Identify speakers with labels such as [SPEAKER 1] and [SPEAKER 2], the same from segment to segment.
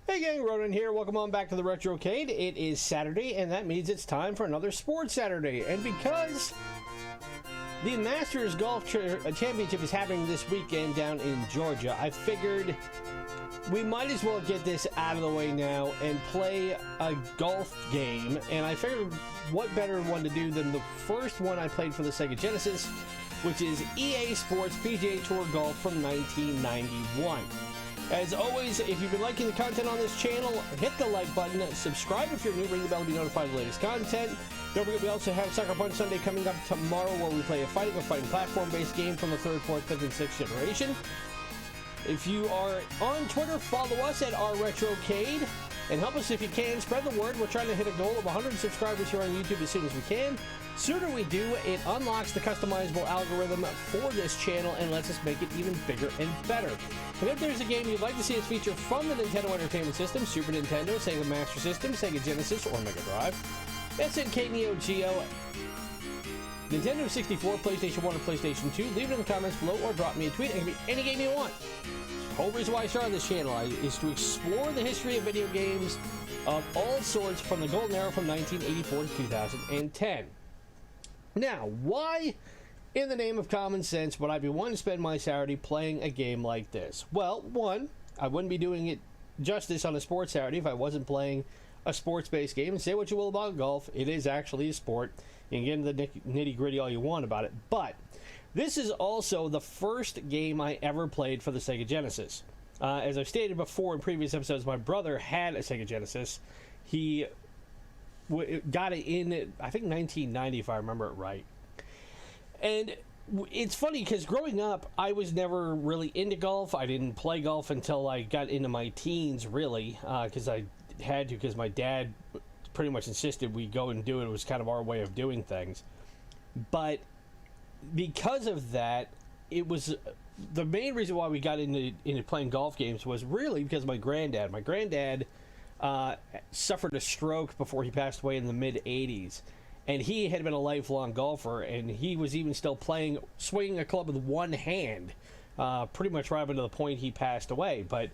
[SPEAKER 1] Hey gang, Ronin here. Welcome on back to the Retrocade. It is Saturday, and that means it's time for another Sports Saturday. And because the Masters Golf Championship is happening this weekend down in Georgia, I figured we might as well get this out of the way now and play a golf game. And I figured what better one to do than the first one I played for the Sega Genesis, which is EA Sports PGA Tour Golf from 1991. As always, if you've been liking the content on this channel, hit the like button, subscribe if you're new, ring the bell to be notified of the latest content. Don't forget we also have Suckerpunch Sunday coming up tomorrow where we play a fighting platform-based game from the 3rd, 4th, 5th, and 6th generation. If you are on Twitter, follow us at @Retrocade and help us if you can. Spread the word. We're trying to hit a goal of 100 subscribers here on YouTube as soon as we can. Sooner we do, it unlocks the customizable algorithm for this channel and lets us make it even bigger and better. And if there's a game you'd like to see us feature from the Nintendo Entertainment System, Super Nintendo, Sega Master System, Sega Genesis, or MegaDrive, SNK, Neo-Geo, Nintendo 64, PlayStation 1, or PlayStation 2, leave it in the comments below or drop me a tweet. It can be any game you want. The whole reason why I started this channel is to explore the history of video games of all sorts from the golden era from 1984 to 2010. Now, why in the name of common sense would I be wanting to spend my Saturday playing a game like this? Well, one, I wouldn't be doing it justice on a sports Saturday if I wasn't playing a sports-based game. And say what you will about golf, it is actually a sport. You can get into the nitty-gritty all you want about it. But this is also the first game I ever played for the Sega Genesis. As I've stated before in previous episodes, my brother had a Sega Genesis. He got it in, I think, 1990, if I remember it right. And it's funny because growing up, I was never really into golf. I didn't play golf until I got into my teens, really, because I had to, because my dad pretty much insisted we go and do it. It was kind of our way of doing things. But because of that, it was the main reason why we got into playing golf games was really because of my granddad. My granddad suffered a stroke before he passed away in the mid-'80s. And he had been a lifelong golfer, and he was even still swinging a club with one hand, pretty much right up to the point he passed away. But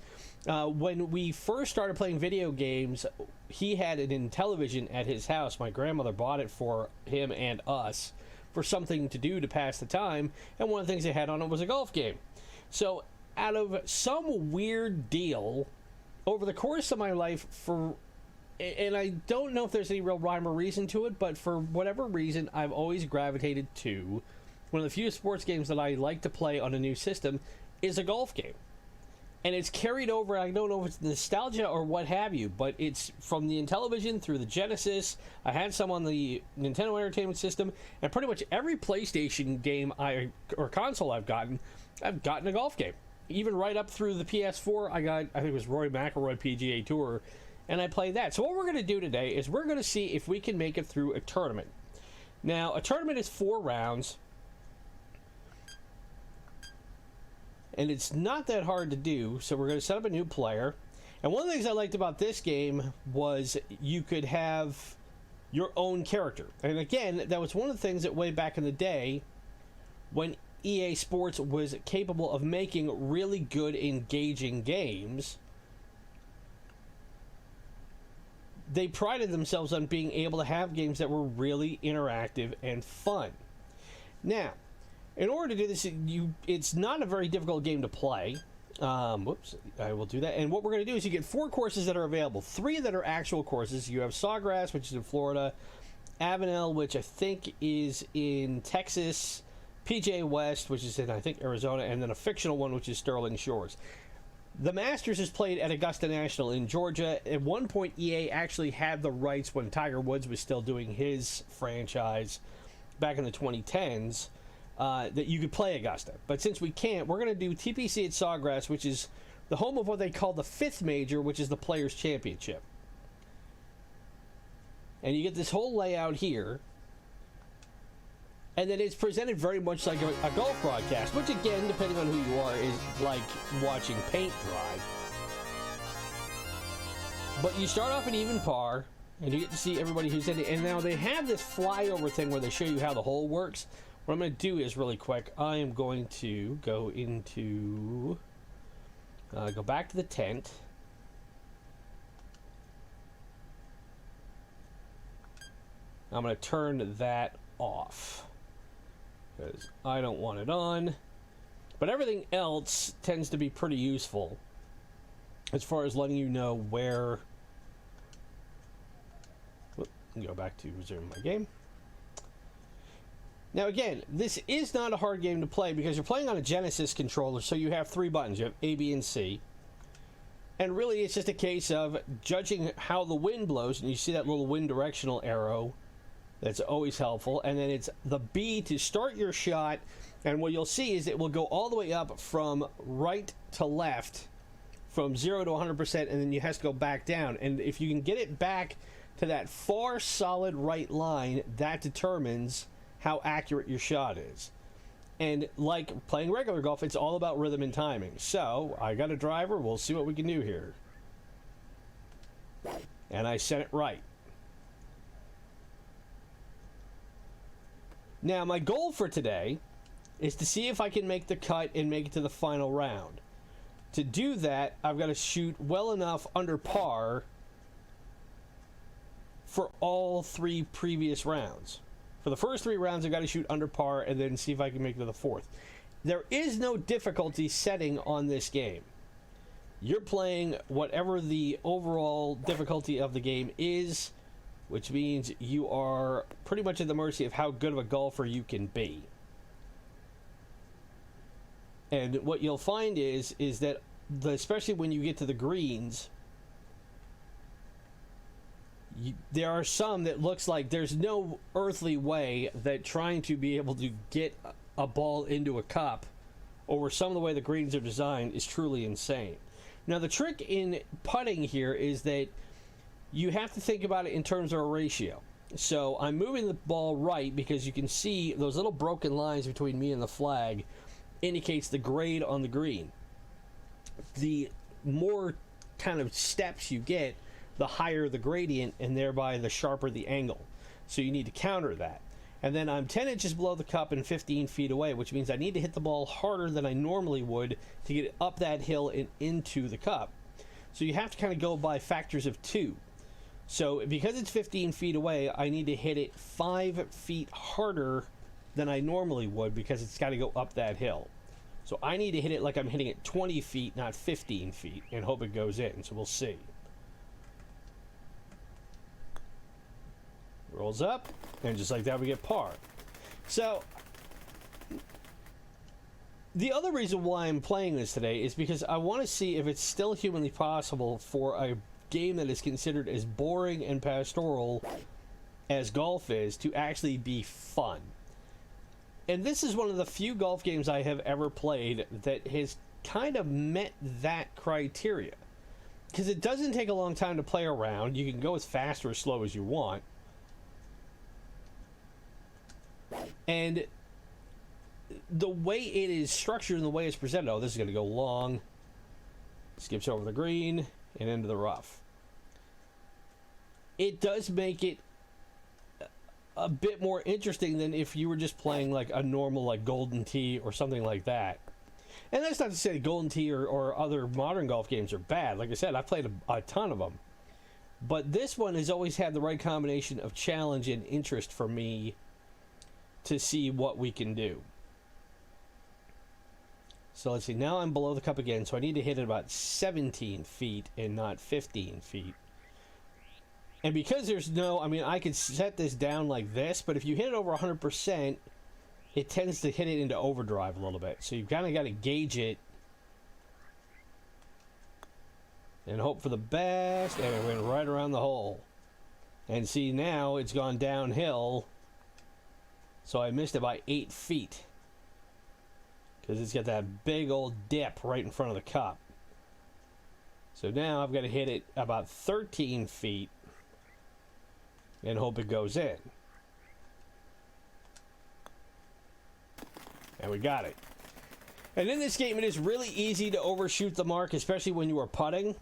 [SPEAKER 1] when we first started playing video games, he had it in television at his house. My grandmother bought it for him and us for something to do to pass the time, and one of the things they had on it was a golf game. So out of some weird deal, over the course of my life, and I don't know if there's any real rhyme or reason to it, but for whatever reason, I've always gravitated to one of the few sports games that I like to play on a new system is a golf game. And it's carried over, I don't know if it's nostalgia or what have you, but it's from the Intellivision through the Genesis. I had some on the Nintendo Entertainment System, and pretty much every PlayStation game or console I've gotten a golf game. Even right up through the PS4, I think it was Roy McIlroy PGA Tour, and I played that. So what we're going to do today is we're going to see if we can make it through a tournament. Now, a tournament is 4 rounds, and it's not that hard to do. So we're going to set up a new player. And one of the things I liked about this game was you could have your own character. And again, that was one of the things that way back in the day when EA Sports was capable of making really good, engaging games. They prided themselves on being able to have games that were really interactive and fun. Now, in order to do this, it's not a very difficult game to play. Whoops, I will do that. And what we're going to do is you get 4 courses that are available. 3 that are actual courses. You have Sawgrass, which is in Florida, Avenel, which I think is in Texas, PGA West, which is in, I think, Arizona, and then a fictional one, which is Sterling Shores. The Masters is played at Augusta National in Georgia. At one point, EA actually had the rights when Tiger Woods was still doing his franchise back in the 2010s that you could play Augusta. But since we can't, we're going to do TPC at Sawgrass, which is the home of what they call the 5th major, which is the Players' Championship. And you get this whole layout here. And then it's presented very much like a golf broadcast, which again, depending on who you are, is like watching paint dry. But you start off at even par, and you get to see everybody who's in it. And now they have this flyover thing where they show you how the hole works. What I'm going to do is really quick, I am going to go into, go back to the tent. I'm going to turn that off because I don't want it on. But everything else tends to be pretty useful as far as letting you know where... Go back to resume my game. Now again, this is not a hard game to play because you're playing on a Genesis controller, so you have 3 buttons. You have A, B, and C. And really it's just a case of judging how the wind blows, and you see that little wind directional arrow. That's always helpful. And then it's the B to start your shot, and what you'll see is it will go all the way up from right to left, from 0 to 100%, and then you have to go back down. And if you can get it back to that far solid right line, that determines how accurate your shot is. And like playing regular golf, it's all about rhythm and timing. So I got a driver, we'll see what we can do here. And I set it right. Now my goal for today is to see if I can make the cut and make it to the final round. To do that, I've got to shoot well enough under par for all 3 previous rounds. For the first 3 rounds, I've got to shoot under par and then see if I can make it to the 4th. There is no difficulty setting on this game. You're playing whatever the overall difficulty of the game is, which means you are pretty much at the mercy of how good of a golfer you can be. And what you'll find is that, especially when you get to the greens, there are some that looks like there's no earthly way that trying to be able to get a ball into a cup over some of the way the greens are designed is truly insane. Now the trick in putting here is that you have to think about it in terms of a ratio. So I'm moving the ball right because you can see those little broken lines between me and the flag indicates the grade on the green. The more kind of steps you get, the higher the gradient, and thereby the sharper the angle. So you need to counter that. And then I'm 10 inches below the cup and 15 feet away, which means I need to hit the ball harder than I normally would to get it up that hill and into the cup. So you have to kind of go by factors of 2. So because it's 15 feet away, I need to hit it 5 feet harder than I normally would because it's got to go up that hill. So I need to hit it like I'm hitting it 20 feet, not 15 feet, and hope it goes in. So we'll see. Rolls up, and just like that we get par. So the other reason why I'm playing this today is because I want to see if it's still humanly possible for a game that is considered as boring and pastoral as golf is to actually be fun. And this is one of the few golf games I have ever played that has kind of met that criteria. Because it doesn't take a long time to play around. You can go as fast or as slow as you want. And the way it is structured and the way it's presented, oh, this is going to go long, skips over the green and into the rough. It does make it a bit more interesting than if you were just playing like a normal like Golden Tee or something like that. And that's not to say Golden Tee or other modern golf games are bad. Like I said, I've played a ton of them. But this one has always had the right combination of challenge and interest for me to see what we can do. So let's see, now I'm below the cup again, so I need to hit it about 17 feet and not 15 feet. And because there's no, I mean, I could set this down like this, but if you hit it over 100%, it tends to hit it into overdrive a little bit. So you've kind of got to gauge it and hope for the best, and it went right around the hole. And see, now it's gone downhill, so I missed it by 8 feet. Because it's got that big old dip right in front of the cup. So now I've got to hit it about 13 feet and hope it goes in. And we got it. And in this game, it is really easy to overshoot the mark, especially when you are putting.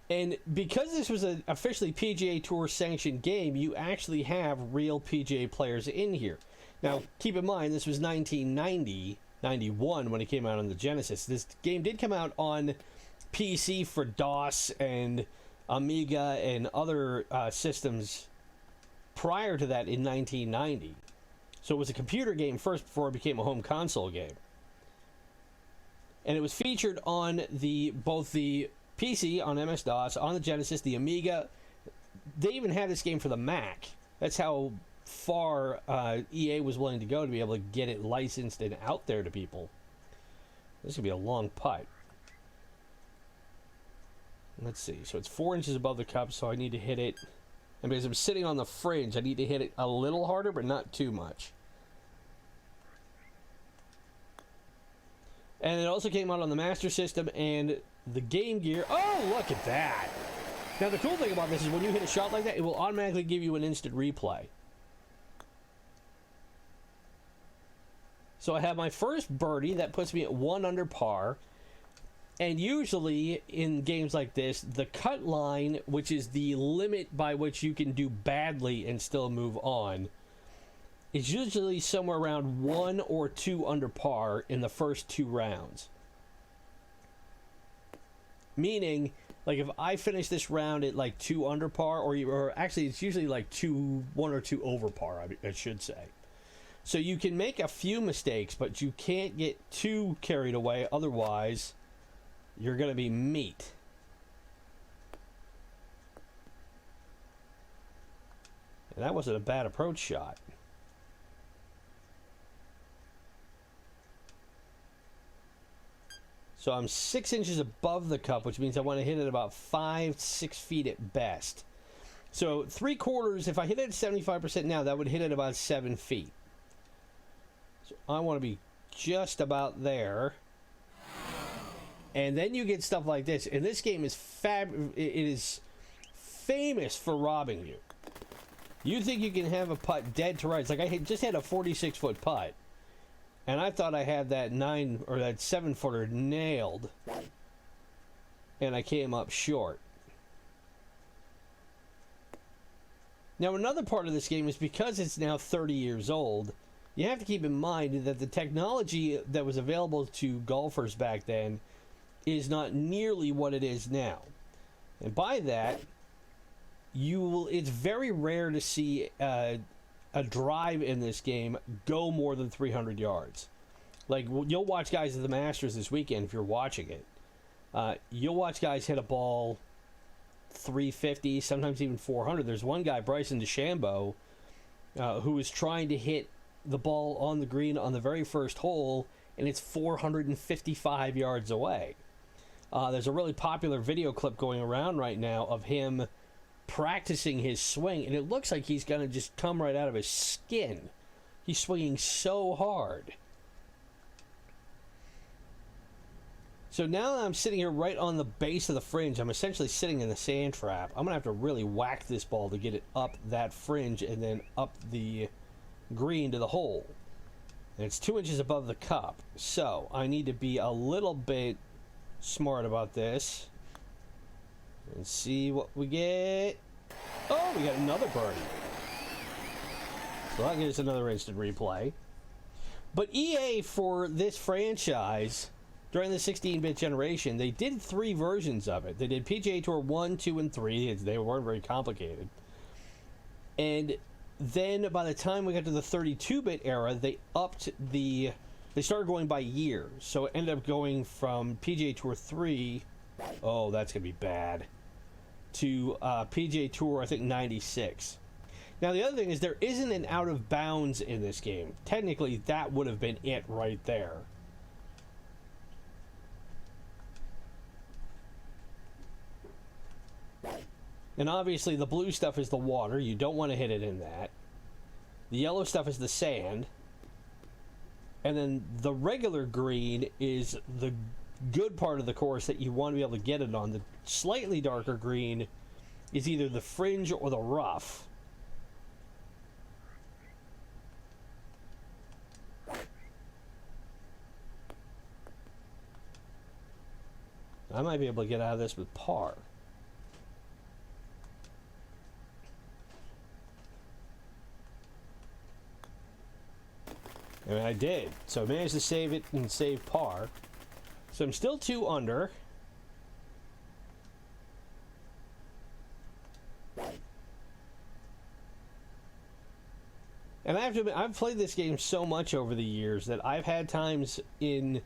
[SPEAKER 1] And because this was an officially PGA Tour sanctioned game, you actually have real PGA players in here. Now, keep in mind, this was 1991 when it came out on the Genesis. This game did come out on PC for DOS and Amiga and other systems prior to that in 1990. So it was a computer game first before it became a home console game. And it was featured on both the PC on MS-DOS, on the Genesis, the Amiga. They even had this game for the Mac. That's how far EA was willing to go to be able to get it licensed and out there to people. This could be a long putt. Let's see. So it's 4 inches above the cup, so I need to hit it. And because I'm sitting on the fringe, I need to hit it a little harder, but not too much. And it also came out on the Master System and the Game Gear. Oh, look at that. Now, the cool thing about this is when you hit a shot like that, it will automatically give you an instant replay. So I have my first birdie. That puts me at 1 under par. And usually in games like this, the cut line, which is the limit by which you can do badly and still move on, is usually somewhere around 1 or 2 under par in the first 2 rounds. Meaning, like if I finish this round at like 2 under par, or actually it's usually like 1 or 2 over par, I should say. So you can make a few mistakes, but you can't get too carried away, otherwise you're going to be meat. And that wasn't a bad approach shot. So I'm 6 inches above the cup, which means I want to hit it about 5-6 feet at best. So 3/4, if I hit it at 75% now, that would hit it about 7 feet. So I want to be just about there. And then you get stuff like this. And this game is it is famous for robbing you. You think you can have a putt dead to rights. Like I just had a 46-foot putt. And I thought I had that 7-footer nailed. And I came up short. Now another part of this game is because it's now 30 years old, you have to keep in mind that the technology that was available to golfers back then is not nearly what it is now. And by that, it's very rare to see a drive in this game go more than 300 yards. Like, you'll watch guys at the Masters this weekend if you're watching it. You'll watch guys hit a ball 350, sometimes even 400. There's one guy, Bryson DeChambeau, who is trying to hit the ball on the green on the very first hole, and it's 455 yards away. There's a really popular video clip going around right now of him practicing his swing, and it looks like he's going to just come right out of his skin. He's swinging so hard. So now that I'm sitting here right on the base of the fringe, I'm essentially sitting in the sand trap. I'm going to have to really whack this ball to get it up that fringe and then up the green to the hole. And it's 2 inches above the cup. So I need to be a little bit smart about this. And see what we get. Oh, we got another birdie. So that gives us another instant replay. But EA, for this franchise, during the 16-bit generation, they did 3 versions of it. They did PGA Tour 1, 2, and 3. They weren't very complicated. And then by the time we got to the 32-bit era, they started going by year. So it ended up going from PGA Tour 3, oh, that's going to be bad, to PGA Tour, I think, 96. Now, the other thing is there isn't an out of bounds in this game. Technically, that would have been it right there. And obviously, the blue stuff is the water. You don't want to hit it in that. The yellow stuff is the sand. And then the regular green is the good part of the course that you want to be able to get it on. The slightly darker green is either the fringe or the rough. I might be able to get out of this with par. And I did. So I managed to save it and save par. So I'm still 2 under. And I have to admit, I've played this game so much over the years that I've had times in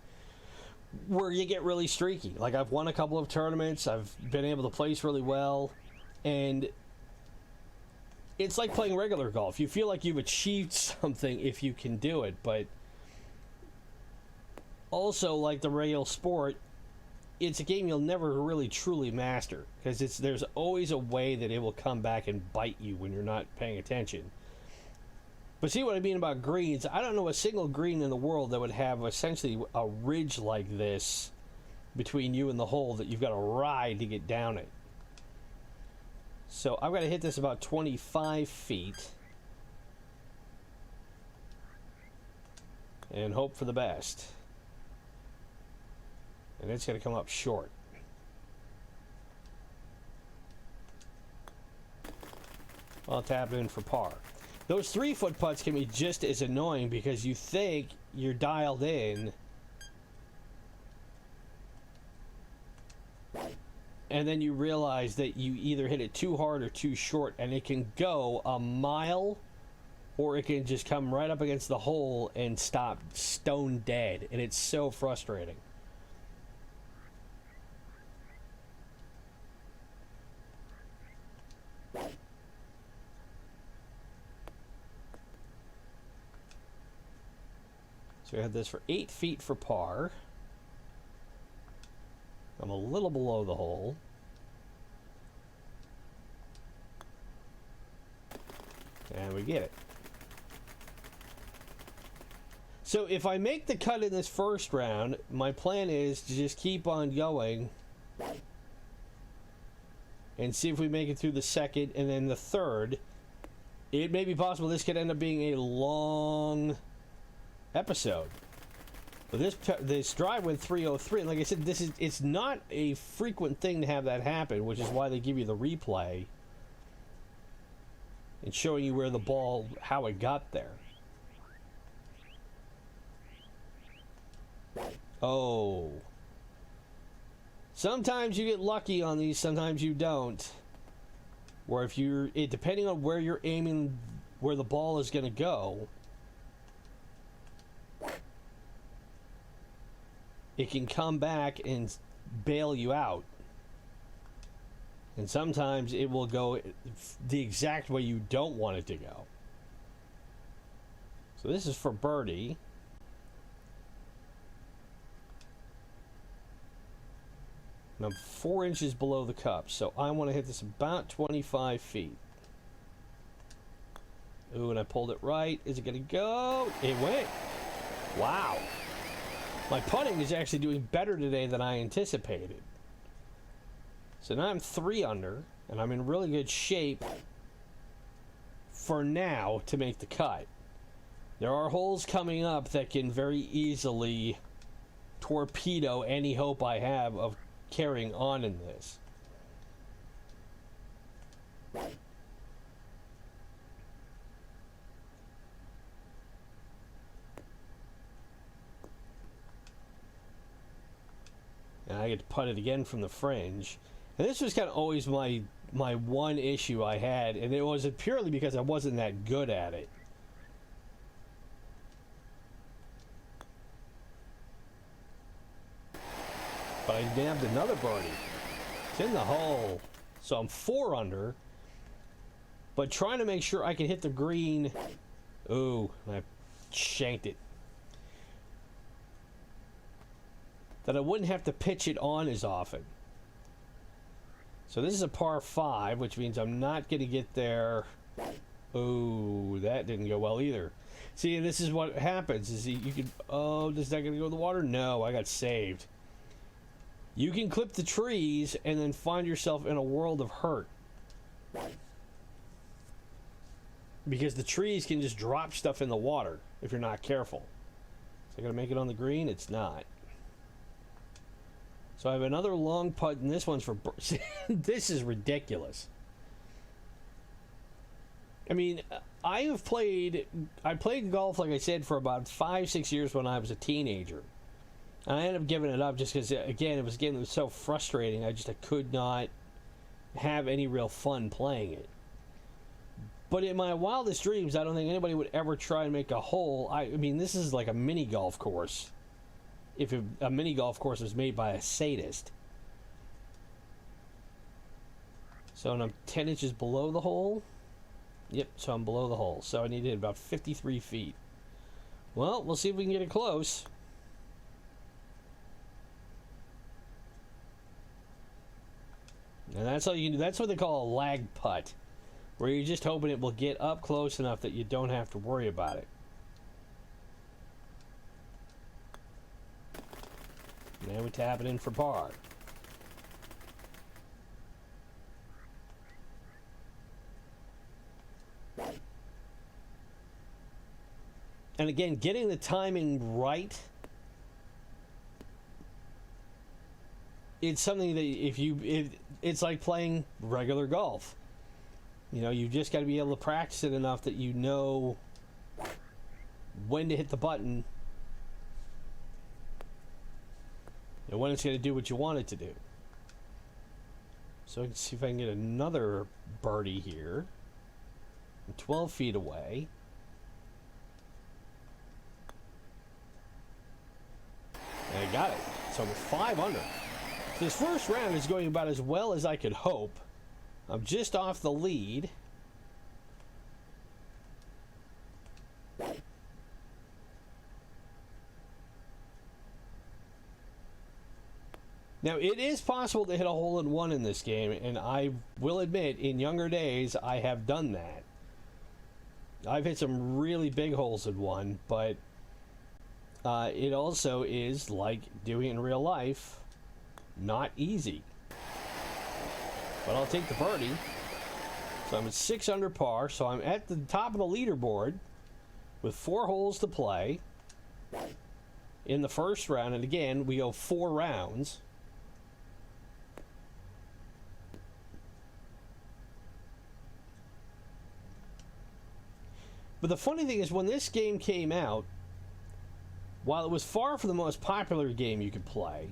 [SPEAKER 1] where you get really streaky. Like, I've won a couple of tournaments, I've been able to place really well, and it's like playing regular golf. You feel like you've achieved something if you can do it, but also, like the regular sport, it's a game you'll never really truly master, because there's always a way that it will come back and bite you when you're not paying attention. But see what I mean about greens? I don't know a single green in the world that would have essentially a ridge like this between you and the hole that you've got to ride to get down it. So I've got to hit this about 25 feet and hope for the best. And it's going to come up short. I'll tap it in for par. Those 3-foot putts can be just as annoying because you think you're dialed in, and then you realize that you either hit it too hard or too short, and it can go a mile, or it can just come right up against the hole and stop stone dead, and it's so frustrating. So I had this for 8 feet for par. I'm a little below the hole. And we get it. So if I make the cut in this first round, my plan is to just keep on going and see if we make it through the second and then the third. It may be possible this could end up being a long episode. But this drive went 303, and like I said, it's not a frequent thing to have that happen, which is why they give you the replay and showing you where the ball, how it got there. Oh, sometimes you get lucky on these, sometimes you don't. Where if depending on where you're aiming, where the ball is going to go, it can come back and bail you out. And sometimes it will go the exact way you don't want it to go. So this is for birdie. And I'm 4 inches below the cup, so I want to hit this about 25 feet. Ooh, and I pulled it right. Is it going to go? It went. Wow. My putting is actually doing better today than I anticipated. So now I'm 3 under, and I'm in really good shape for now to make the cut. There are holes coming up that can very easily torpedo any hope I have of carrying on in this. And I get to putt it again from the fringe. And this was kind of always my one issue I had, and it wasn't purely because I wasn't that good at it. But I nabbed another birdie. It's in the hole. So I'm 4 under. But trying to make sure I can hit the green. Ooh, I shanked it. That I wouldn't have to pitch it on as often. So this is a par 5, which means I'm not going to get there. Oh, that didn't go well either. See, this is what happens. Is you can, oh, is that going to go in the water? No, I got saved. You can clip the trees and then find yourself in a world of hurt. Because the trees can just drop stuff in the water if you're not careful. Is it going to make it on the green? It's not. So I have another long putt, and this one's for... This is ridiculous. I mean, I played golf, like I said, for about 5-6 years when I was a teenager. And I ended up giving it up just because, again, it was so frustrating. I could not have any real fun playing it. But in my wildest dreams, I don't think anybody would ever try and make a hole. I mean, this is like a mini golf course. If a mini golf course was made by a sadist. So I'm 10 inches below the hole. Yep, so I'm below the hole. So I need to hit about 53 feet. Well, we'll see if we can get it close. And that's all you can do. That's what they call a lag putt, where you're just hoping it will get up close enough that you don't have to worry about it. And we tap it in for par. And again, getting the timing right, it's something that it's like playing regular golf. You know, you just got to be able to practice it enough that you know when to hit the button and when it's going to do what you want it to do. So I can see if I can get another birdie here. I'm 12 feet away. And I got it. So I'm 5 under. This first round is going about as well as I could hope. I'm just off the lead. Now, it is possible to hit a hole-in-one in this game, and I will admit, in younger days, I have done that. I've hit some really big holes in one, but it also is, like doing it in real life, not easy. But I'll take the birdie. So I'm at 6 under par, so I'm at the top of the leaderboard with 4 holes to play in the first round. And again, we go 4 rounds. But the funny thing is, when this game came out, while it was far from the most popular game you could play,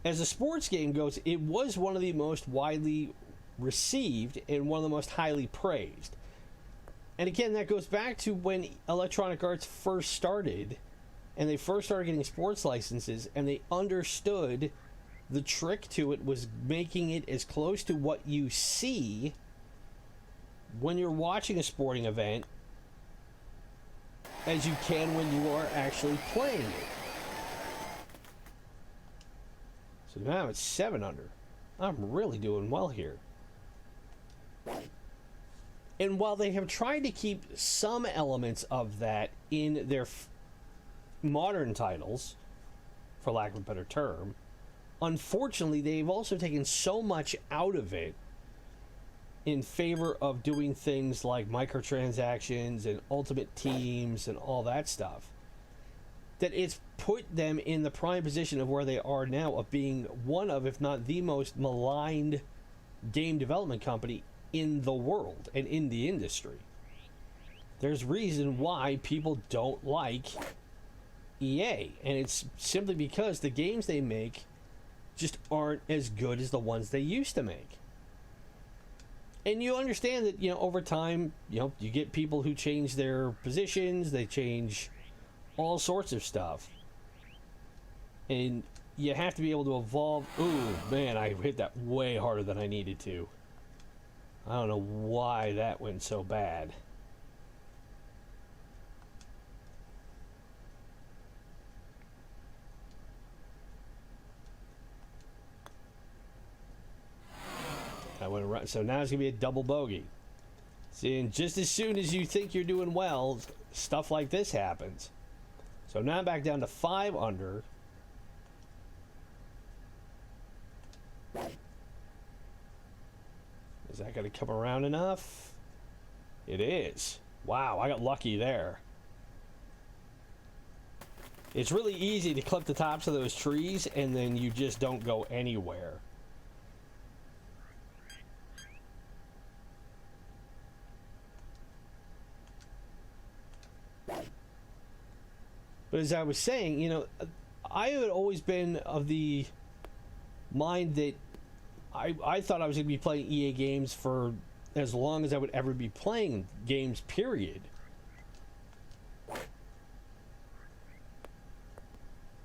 [SPEAKER 1] as a sports game goes, it was one of the most widely received and one of the most highly praised. And again, that goes back to when Electronic Arts first started, and they first started getting sports licenses, and they understood the trick to it was making it as close to what you see when you're watching a sporting event as you can when you are actually playing it. So now it's 7 under. I'm really doing well here. And while they have tried to keep some elements of that in their modern titles, for lack of a better term, unfortunately they've also taken so much out of it in favor of doing things like microtransactions and ultimate teams and all that stuff, that it's put them in the prime position of where they are now, of being one of, if not the most maligned game development company in the world and in the industry. There's reason why people don't like EA, and it's simply because the games they make just aren't as good as the ones they used to make. And you understand that, you know, over time, you know, you get people who change their positions, they change all sorts of stuff. And you have to be able to evolve. Ooh, man, I hit that way harder than I needed to. I don't know why that went so bad. I went around, so now it's gonna be a double bogey. See, and just as soon as you think you're doing well, stuff like this happens. So now I'm back down to 5 under. Is that gonna come around enough? It is. Wow, I got lucky there. It's really easy to clip the tops of those trees and then you just don't go anywhere. But as I was saying, you know, I had always been of the mind that I thought I was going to be playing EA games for as long as I would ever be playing games, period.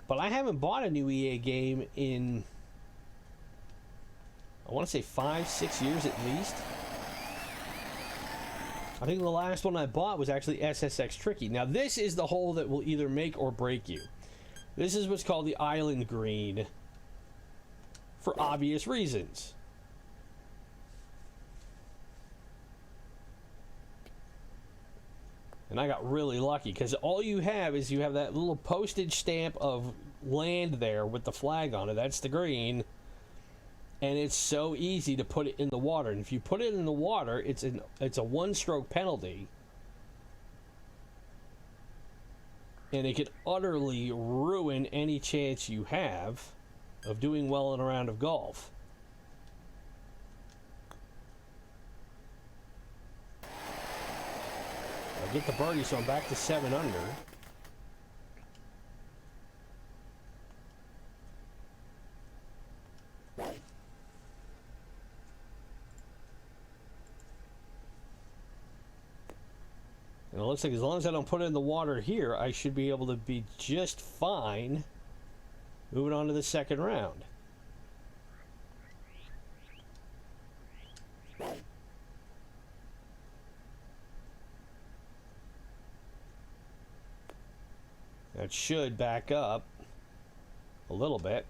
[SPEAKER 1] But I haven't bought a new EA game in, I want to say 5-6 years at least. I think the last one I bought was actually SSX Tricky. Now this is the hole that will either make or break you. This is what's called the Island Green, for obvious reasons. And I got really lucky because all you have is you have that little postage stamp of land there with the flag on it. That's the green. And it's so easy to put it in the water. And if you put it in the water, it's a one-stroke penalty. And it could utterly ruin any chance you have of doing well in a round of golf. I get the birdie, so I'm back to 7 under. And it looks like as long as I don't put it in the water here, I should be able to be just fine moving on to the second round. That should back up a little bit.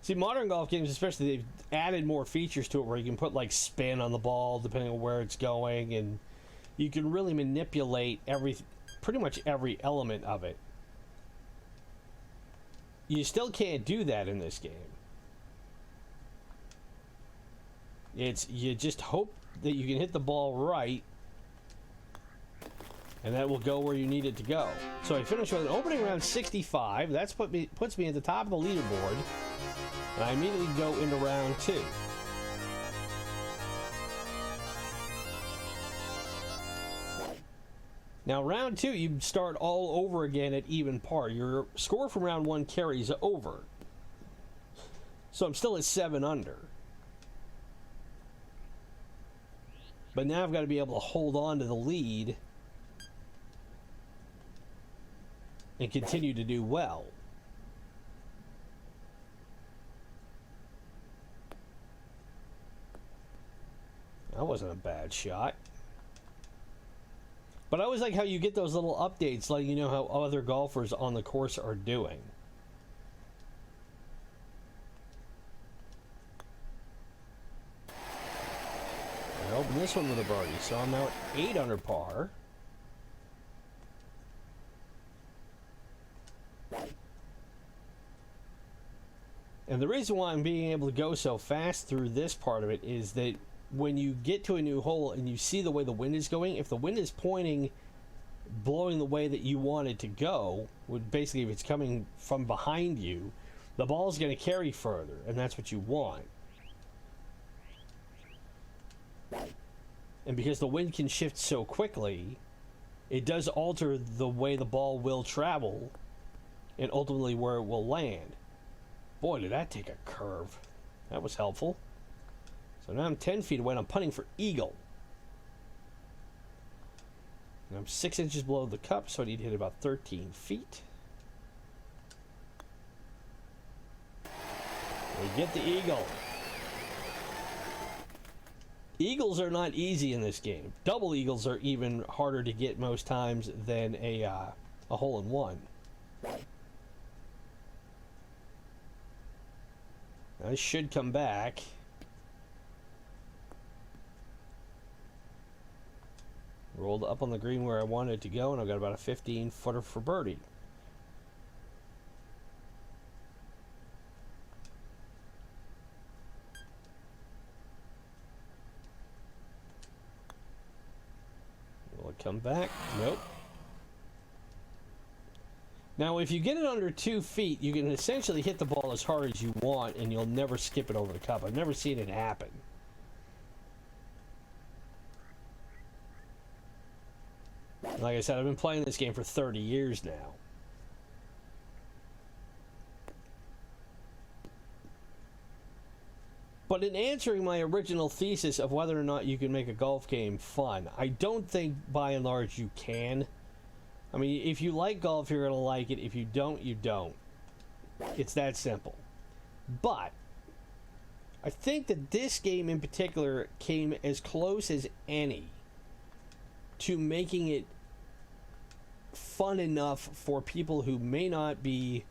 [SPEAKER 1] See, modern golf games especially, they've added more features to it where you can put like spin on the ball depending on where it's going, and you can really manipulate pretty much every element of it. You still can't do that in this game. You just hope that you can hit the ball right, and that will go where you need it to go. So I finished with an opening round 65. That's puts me at the top of the leaderboard, and I immediately go into round 2. Now, round 2, you start all over again at even par. Your score from round 1 carries over. So I'm still at 7 under. But now I've got to be able to hold on to the lead and continue to do well. That wasn't a bad shot. But I always like how you get those little updates letting you know how other golfers on the course are doing. I opened this one with a birdie, so I'm now at 8 under par. And the reason why I'm being able to go so fast through this part of it is that when you get to a new hole and you see the way the wind is going, if the wind is pointing, blowing the way that you want it to go, basically if it's coming from behind you, the ball's going to carry further, and that's what you want. And because the wind can shift so quickly, it does alter the way the ball will travel and ultimately where it will land. Boy, did that take a curve. That was helpful. So now I'm 10 feet away and I'm putting for eagle. And I'm 6 inches below the cup, so I need to hit about 13 feet. We get the eagle. Eagles are not easy in this game. Double eagles are even harder to get most times than a hole-in-one. I should come back. Rolled up on the green where I wanted it to go, and I've got about a 15-footer for birdie. Will it come back? Nope. Now, if you get it under 2 feet, you can essentially hit the ball as hard as you want, and you'll never skip it over the cup. I've never seen it happen. Like I said, I've been playing this game for 30 years now. But in answering my original thesis of whether or not you can make a golf game fun, I don't think by and large you can. I mean, if you like golf, you're going to like it. If you don't, you don't. It's that simple. But I think that this game in particular came as close as any to making it fun enough for people who may not be,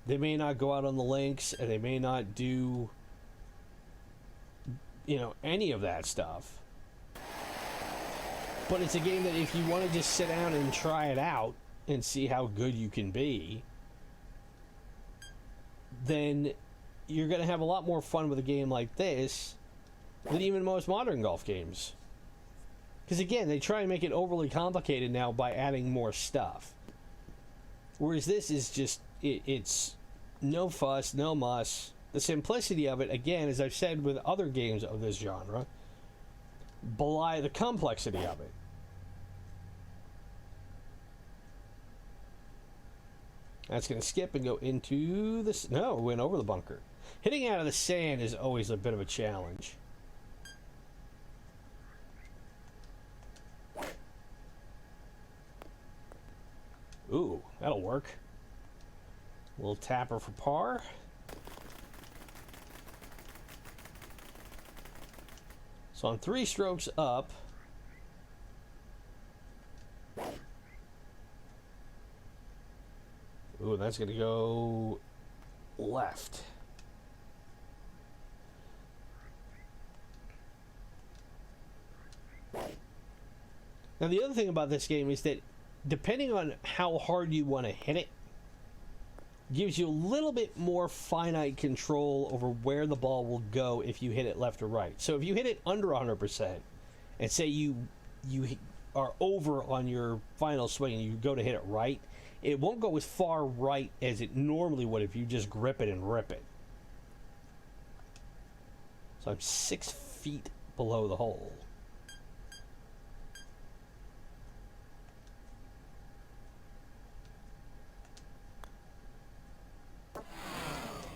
[SPEAKER 1] they may not go out on the links, and they may not do, you know, any of that stuff. But it's a game that if you want to just sit down and try it out and see how good you can be, then you're going to have a lot more fun with a game like this than even most modern golf games. Because again, they try and make it overly complicated now by adding more stuff. Whereas this is just, it's no fuss, no muss. The simplicity of it, again, as I've said with other games of this genre, belie the complexity of it. That's going to skip and go into this. No, it went over the bunker. Hitting out of the sand is always a bit of a challenge. Ooh, that'll work. Little tapper for par. So I'm 3 strokes up. Ooh, that's going to go left. Now, the other thing about this game is that depending on how hard you want to hit it, gives you a little bit more finite control over where the ball will go if you hit it left or right. So if you hit it under 100%, and say you are over on your final swing and you go to hit it right, it won't go as far right as it normally would if you just grip it and rip it. So I'm 6 feet below the hole.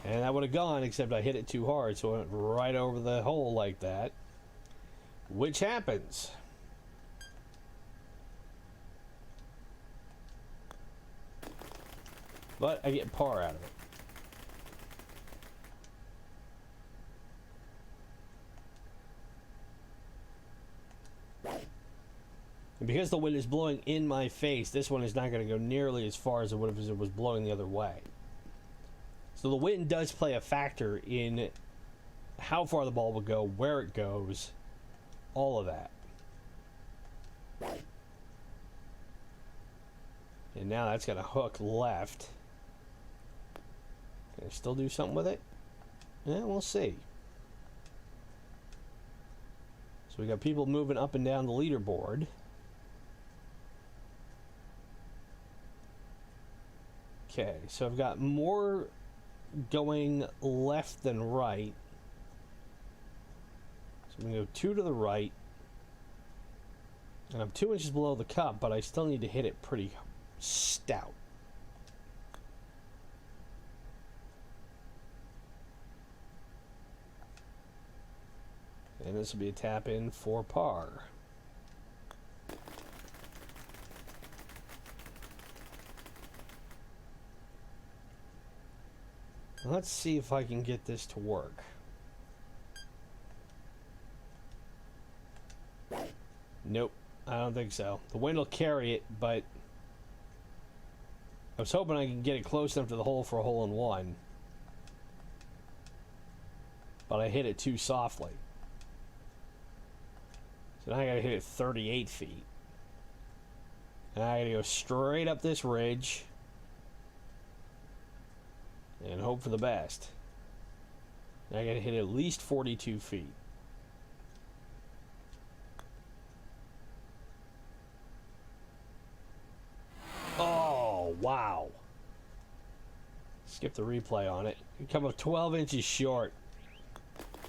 [SPEAKER 1] And that would have gone, except I hit it too hard, so it went right over the hole like that. Which happens. But I get par out of it. And because the wind is blowing in my face, this one is not going to go nearly as far as it would have if it was blowing the other way. So the wind does play a factor in how far the ball will go, where it goes, all of that. And now that's going to hook left. Can I still do something with it? Yeah, we'll see. So we got people moving up and down the leaderboard. Okay, so I've got more going left than right. So I'm going to go 2 to the right. And I'm 2 inches below the cup, but I still need to hit it pretty stout. And this will be a tap in for par. Let's see if I can get this to work. Nope, I don't think so. The wind will carry it, but I was hoping I could get it close enough to the hole for a hole-in-one. But I hit it too softly. So now I gotta hit it 38 feet. And I gotta go straight up this ridge and hope for the best. And I gotta hit at least 42 feet. Oh, wow. Skip the replay on it. You come up 12 inches short.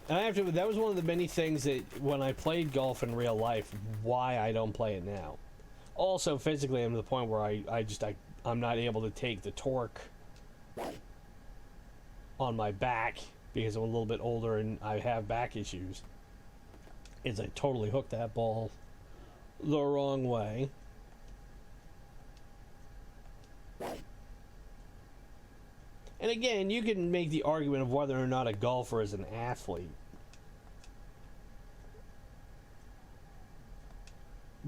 [SPEAKER 1] And I have to, that was one of the many things that when I played golf in real life, why I don't play it now. Also, physically, I'm to the point where I'm not able to take the torque on my back because I'm a little bit older and I have back issues, is I totally hooked that ball the wrong way. And again, you can make the argument of whether or not a golfer is an athlete.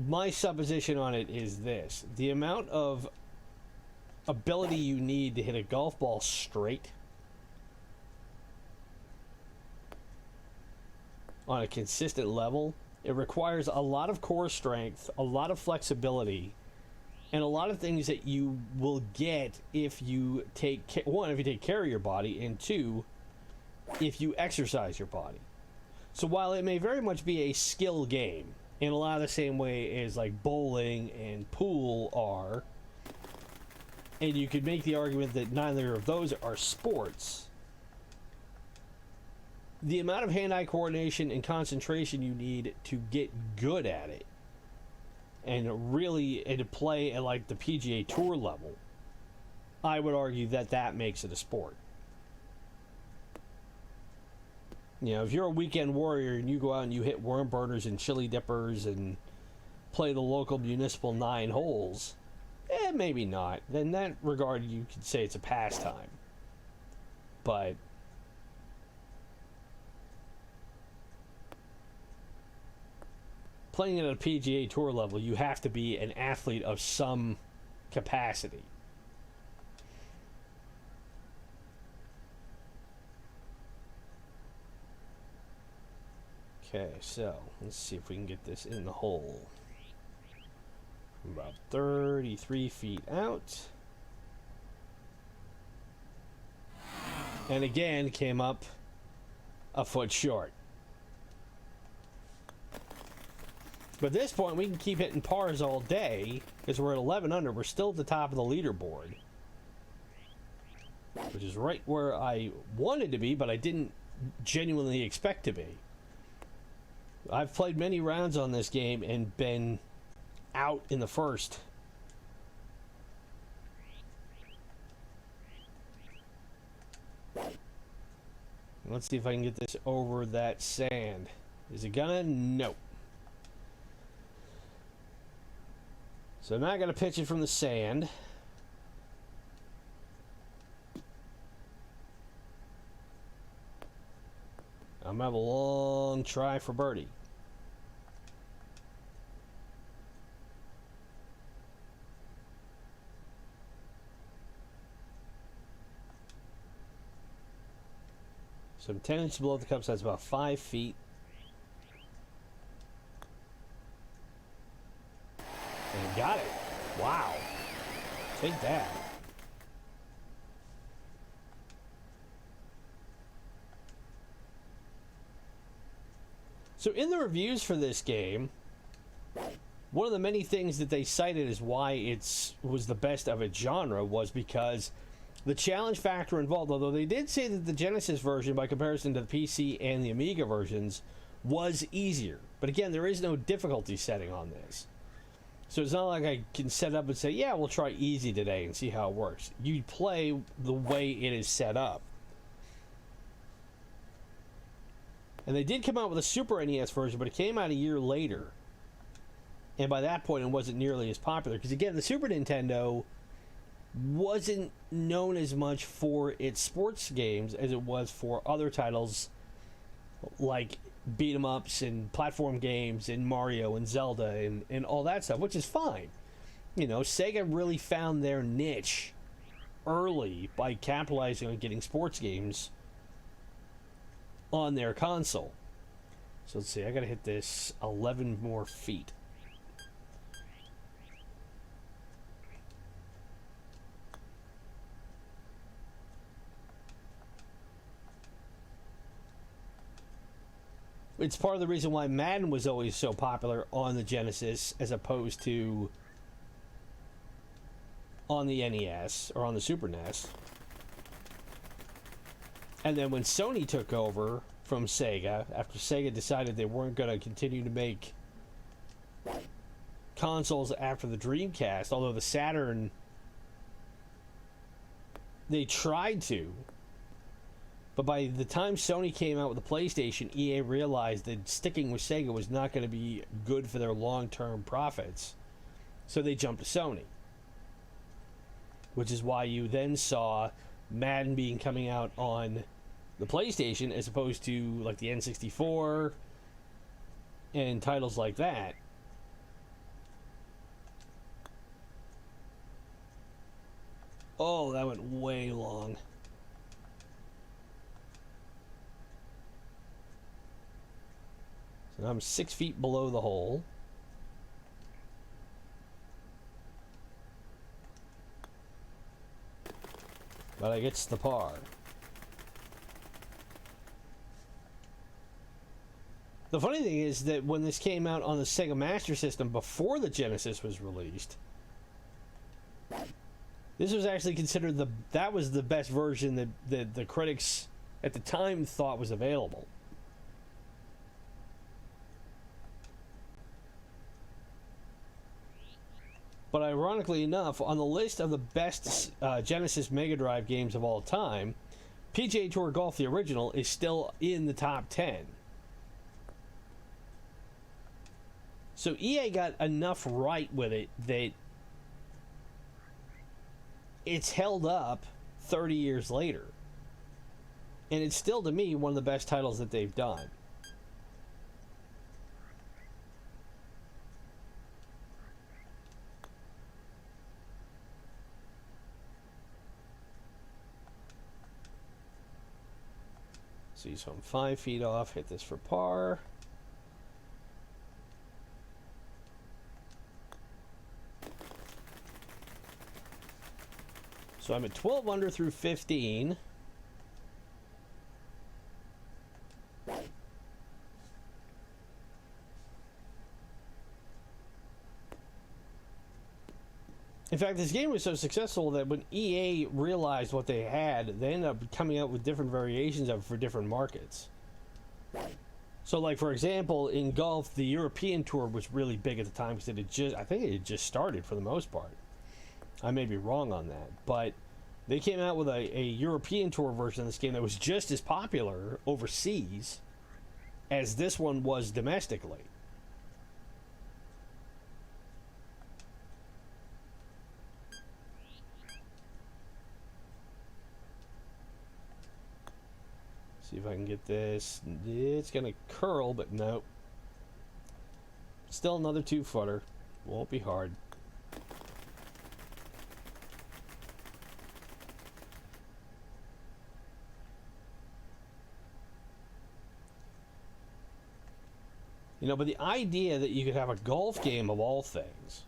[SPEAKER 1] My supposition on it is this: the amount of ability you need to hit a golf ball straight on a consistent level, it requires a lot of core strength, a lot of flexibility, and a lot of things that you will get if you take, one, if you take care of your body, and two, if you exercise your body. So while it may very much be a skill game, in a lot of the same way as like bowling and pool are, and you could make the argument that neither of those are sports, the amount of hand-eye coordination and concentration you need to get good at it and really to play at like the PGA Tour level, I would argue that that makes it a sport. You know, if you're a weekend warrior and you go out and you hit worm burners and chili dippers and play the local municipal 9 holes, maybe not. In that regard, you could say it's a pastime. But playing at a PGA Tour level, you have to be an athlete of some capacity. Okay, so let's see if we can get this in the hole. About 33 feet out. And again, came up a foot short. But at this point, we can keep hitting pars all day, because we're at 11 under. We're still at the top of the leaderboard, which is right where I wanted to be, but I didn't genuinely expect to be. I've played many rounds on this game and been out in the first. Let's see if I can get this over that sand. Is it gonna? Nope. So I'm not gonna pitch it from the sand. I'm gonna have a long try for birdie. So I'm 10 inches below the cup, so that's about 5 feet. And got it. Wow. Take that. So in the reviews for this game, one of the many things that they cited as why it was the best of its genre was because the challenge factor involved, although they did say that the Genesis version, by comparison to the PC and the Amiga versions, was easier. But again, there is no difficulty setting on this. So it's not like I can set up and say, yeah, we'll try easy today and see how it works. You play the way it is set up. And they did come out with a Super NES version, but it came out a year later. And by that point, it wasn't nearly as popular. Because again, the Super Nintendo wasn't known as much for its sports games as it was for other titles like beat 'em ups and platform games and Mario and Zelda and all that stuff, which is fine. You know, Sega really found their niche early by capitalizing on getting sports games on their console. So let's see, I gotta hit this 11 more feet. It's part of the reason why Madden was always so popular on the Genesis as opposed to on the NES or on the Super NES. And then when Sony took over from Sega, after Sega decided they weren't going to continue to make consoles after the Dreamcast, although the Saturn, they tried to, But by the time Sony came out with the PlayStation, EA realized that sticking with Sega was not going to be good for their long-term profits. So they jumped to Sony. Which is why you then saw Madden being coming out on the PlayStation as opposed to like the N64 and titles like that. Oh, that went way long. So I'm 6 feet below the hole. But I gets the par. The funny thing is that when this came out on the Sega Master System before the Genesis was released, this was actually considered that was the best version that the critics at the time thought was available. But ironically enough, on the list of the best Genesis Mega Drive games of all time, PGA Tour Golf, the original, is still in the top 10. So EA got enough right with it that it's held up 30 years later. And it's still, to me, one of the best titles that they've done. See, so I'm 5 feet off, hit this for par. So I'm at 12 under through 15. In fact, this game was so successful that when EA realized what they had, they ended up coming out with different variations of it for different markets. So, like, for example, in golf, the European Tour was really big at the time because I think it had just started for the most part. I may be wrong on that, but they came out with a European Tour version of this game that was just as popular overseas as this one was domestically. See if I can get this. It's going to curl, but nope. Still another 2-footer. Won't be hard. You know, but the idea that you could have a golf game of all things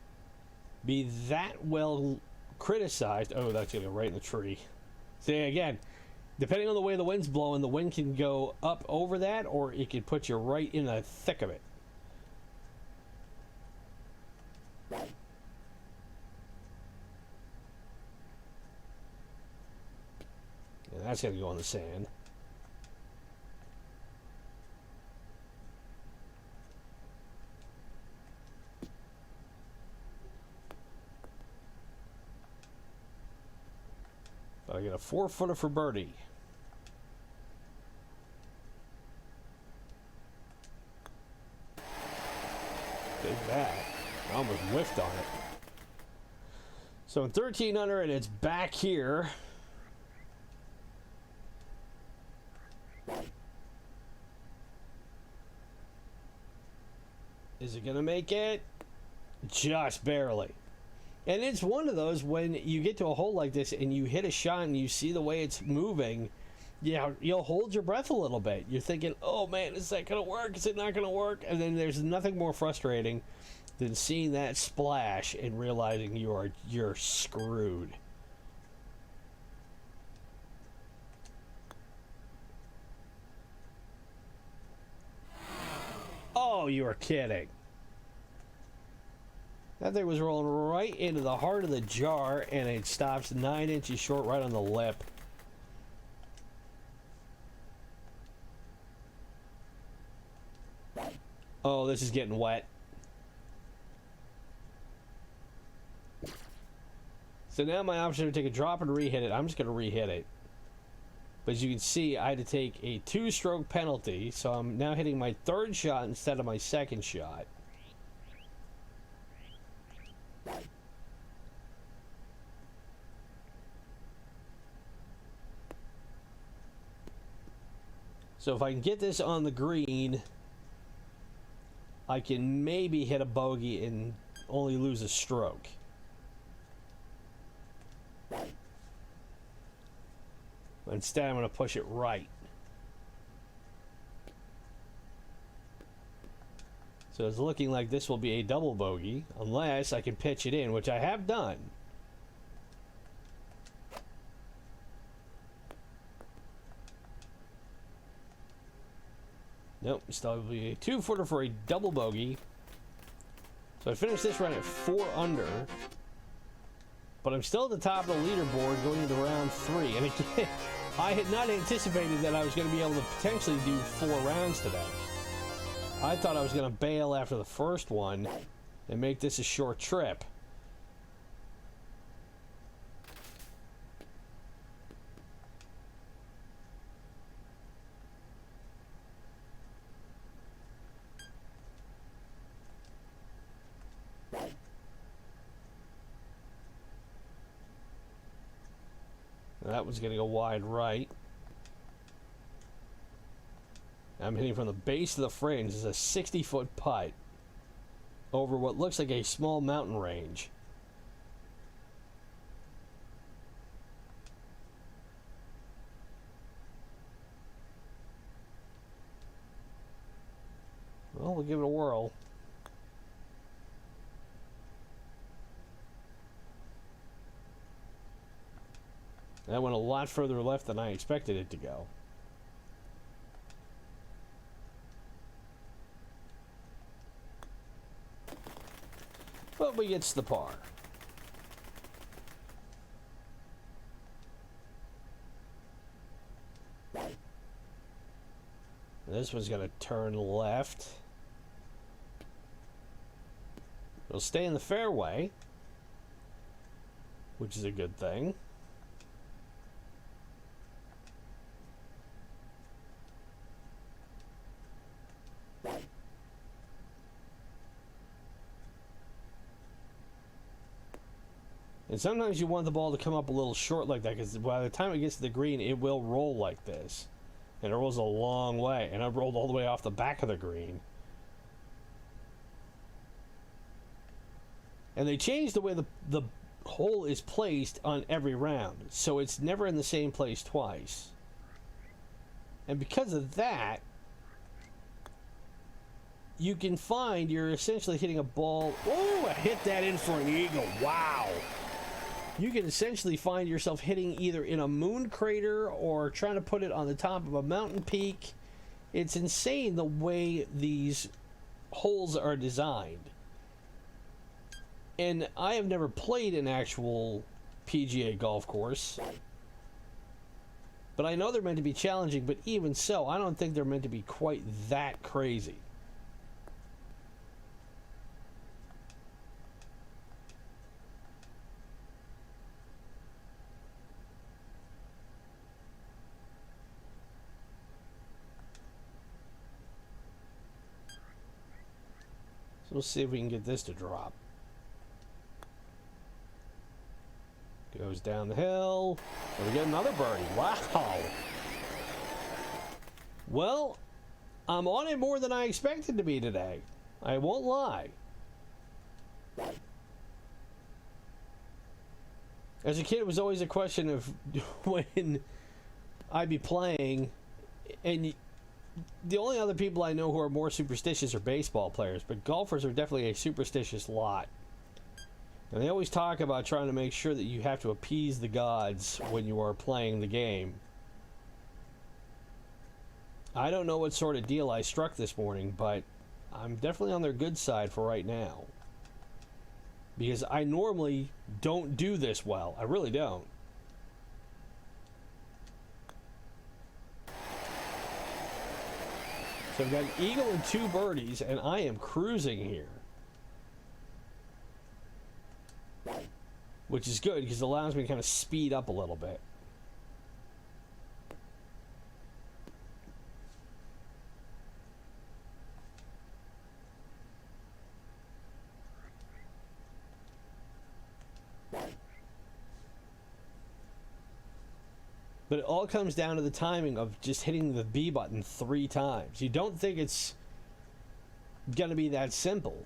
[SPEAKER 1] be that well criticized. Oh, that's going to go right in the tree. See, again, depending on the way the wind's blowing, the wind can go up over that, or it can put you right in the thick of it. And that's going to go on the sand. But I get a 4-footer for birdie. Take that. I almost whiffed on it. So I'm 13 under and it's back here. Is it going to make it? Just barely. And it's one of those when you get to a hole like this and you hit a shot and you see the way it's moving, you'll hold your breath a little bit. You're thinking, oh man, is that going to work? Is it not going to work? And then there's nothing more frustrating than seeing that splash and realizing you're screwed. Oh, you are kidding. That thing was rolling right into the heart of the jar, and it stops 9 inches short right on the lip. Oh, this is getting wet. So now my option is to take a drop and re-hit it. I'm just going to re-hit it. But as you can see, I had to take a 2-stroke penalty, so I'm now hitting my 3rd shot instead of my 2nd shot. So if I can get this on the green, I can maybe hit a bogey and only lose a stroke. But instead, I'm going to push it right. So it's looking like this will be a double bogey, unless I can pitch it in, which I have done. Nope, still will be a 2-footer for a double bogey. So I finished this round at 4 under. But I'm still at the top of the leaderboard going into round 3. And again, I had not anticipated that I was going to be able to potentially do 4 rounds today. I thought I was going to bail after the first one and make this a short trip. That was going to go wide right. I'm hitting from the base of the fringe. This is a 60-foot putt over what looks like a small mountain range. Well, we'll give it a whirl. That went a lot further left than I expected it to go. But we gets the par. This one's going to turn left. It'll stay in the fairway, which is a good thing. And sometimes you want the ball to come up a little short like that, because by the time it gets to the green, it will roll like this. And it rolls a long way. And I rolled all the way off the back of the green. And they changed the way the hole is placed on every round. So it's never in the same place twice. And because of that, you can find you're essentially hitting a ball. Oh, I hit that in for an eagle. Wow. You can essentially find yourself hitting either in a moon crater or trying to put it on the top of a mountain peak. It's insane the way these holes are designed. And I have never played an actual PGA golf course. But I know they're meant to be challenging, but even so, I don't think they're meant to be quite that crazy. So we'll see if we can get this to drop. Goes down the hill. And we get another birdie. Wow. Well, I'm on it more than I expected to be today. I won't lie. As a kid, it was always a question of when I'd be playing, and the only other people I know who are more superstitious are baseball players, but golfers are definitely a superstitious lot. And they always talk about trying to make sure that you have to appease the gods when you are playing the game. I don't know what sort of deal I struck this morning, but I'm definitely on their good side for right now. Because I normally don't do this well. I really don't. So I've got an eagle and 2 birdies, and I am cruising here. Which is good, because it allows me to kind of speed up a little bit. But it all comes down to the timing of just hitting the B button 3 times. You don't think it's going to be that simple.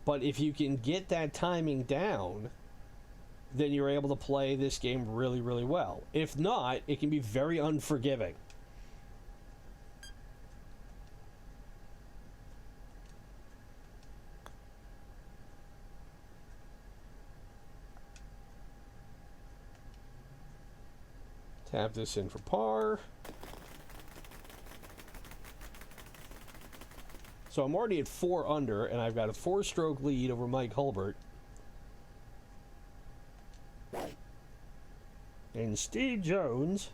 [SPEAKER 1] But if you can get that timing down, then you're able to play this game really, really well. If not, it can be very unforgiving. Tap this in for par. So I'm already at 4 under, and I've got a 4-stroke lead over Mike Hulbert. And Steve Jones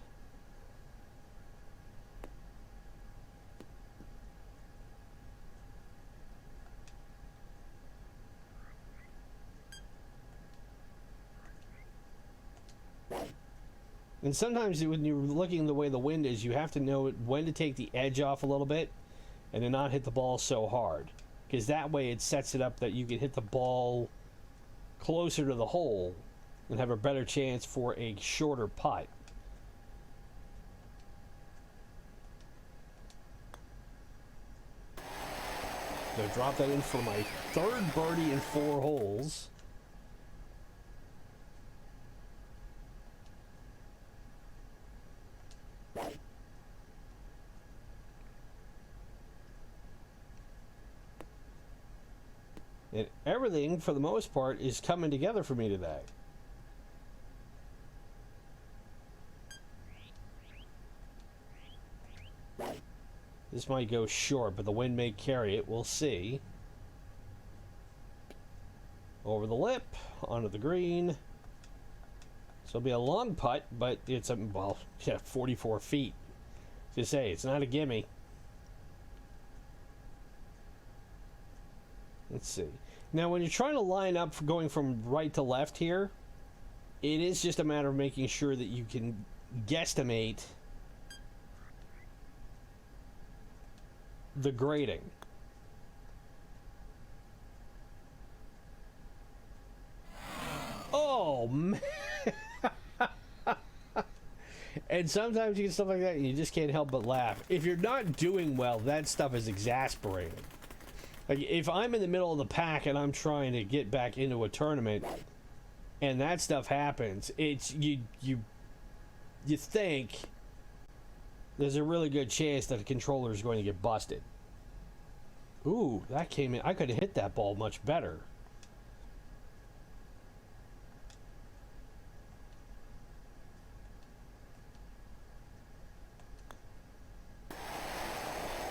[SPEAKER 1] and sometimes when you're looking the way the wind is, you have to know when to take the edge off a little bit and then not hit the ball so hard, because that way it sets it up that you can hit the ball closer to the hole and have a better chance for a shorter putt. I'm going to drop that in for my 3rd birdie in 4 holes. And everything, for the most part, is coming together for me today. This might go short, but the wind may carry it. We'll see. Over the lip, onto the green. So it'll be a long putt, but it's, well, yeah, 44 feet. To say, it's not a gimme. Let's see. Now, when you're trying to line up for going from right to left here, it is just a matter of making sure that you can guesstimate the grading. Oh, man. And sometimes you get stuff like that and you just can't help but laugh. If you're not doing well, that stuff is exasperating. Like, if I'm in the middle of the pack and I'm trying to get back into a tournament and that stuff happens, it's you think there's a really good chance that the controller is going to get busted. Ooh, that came in. I could have hit that ball much better.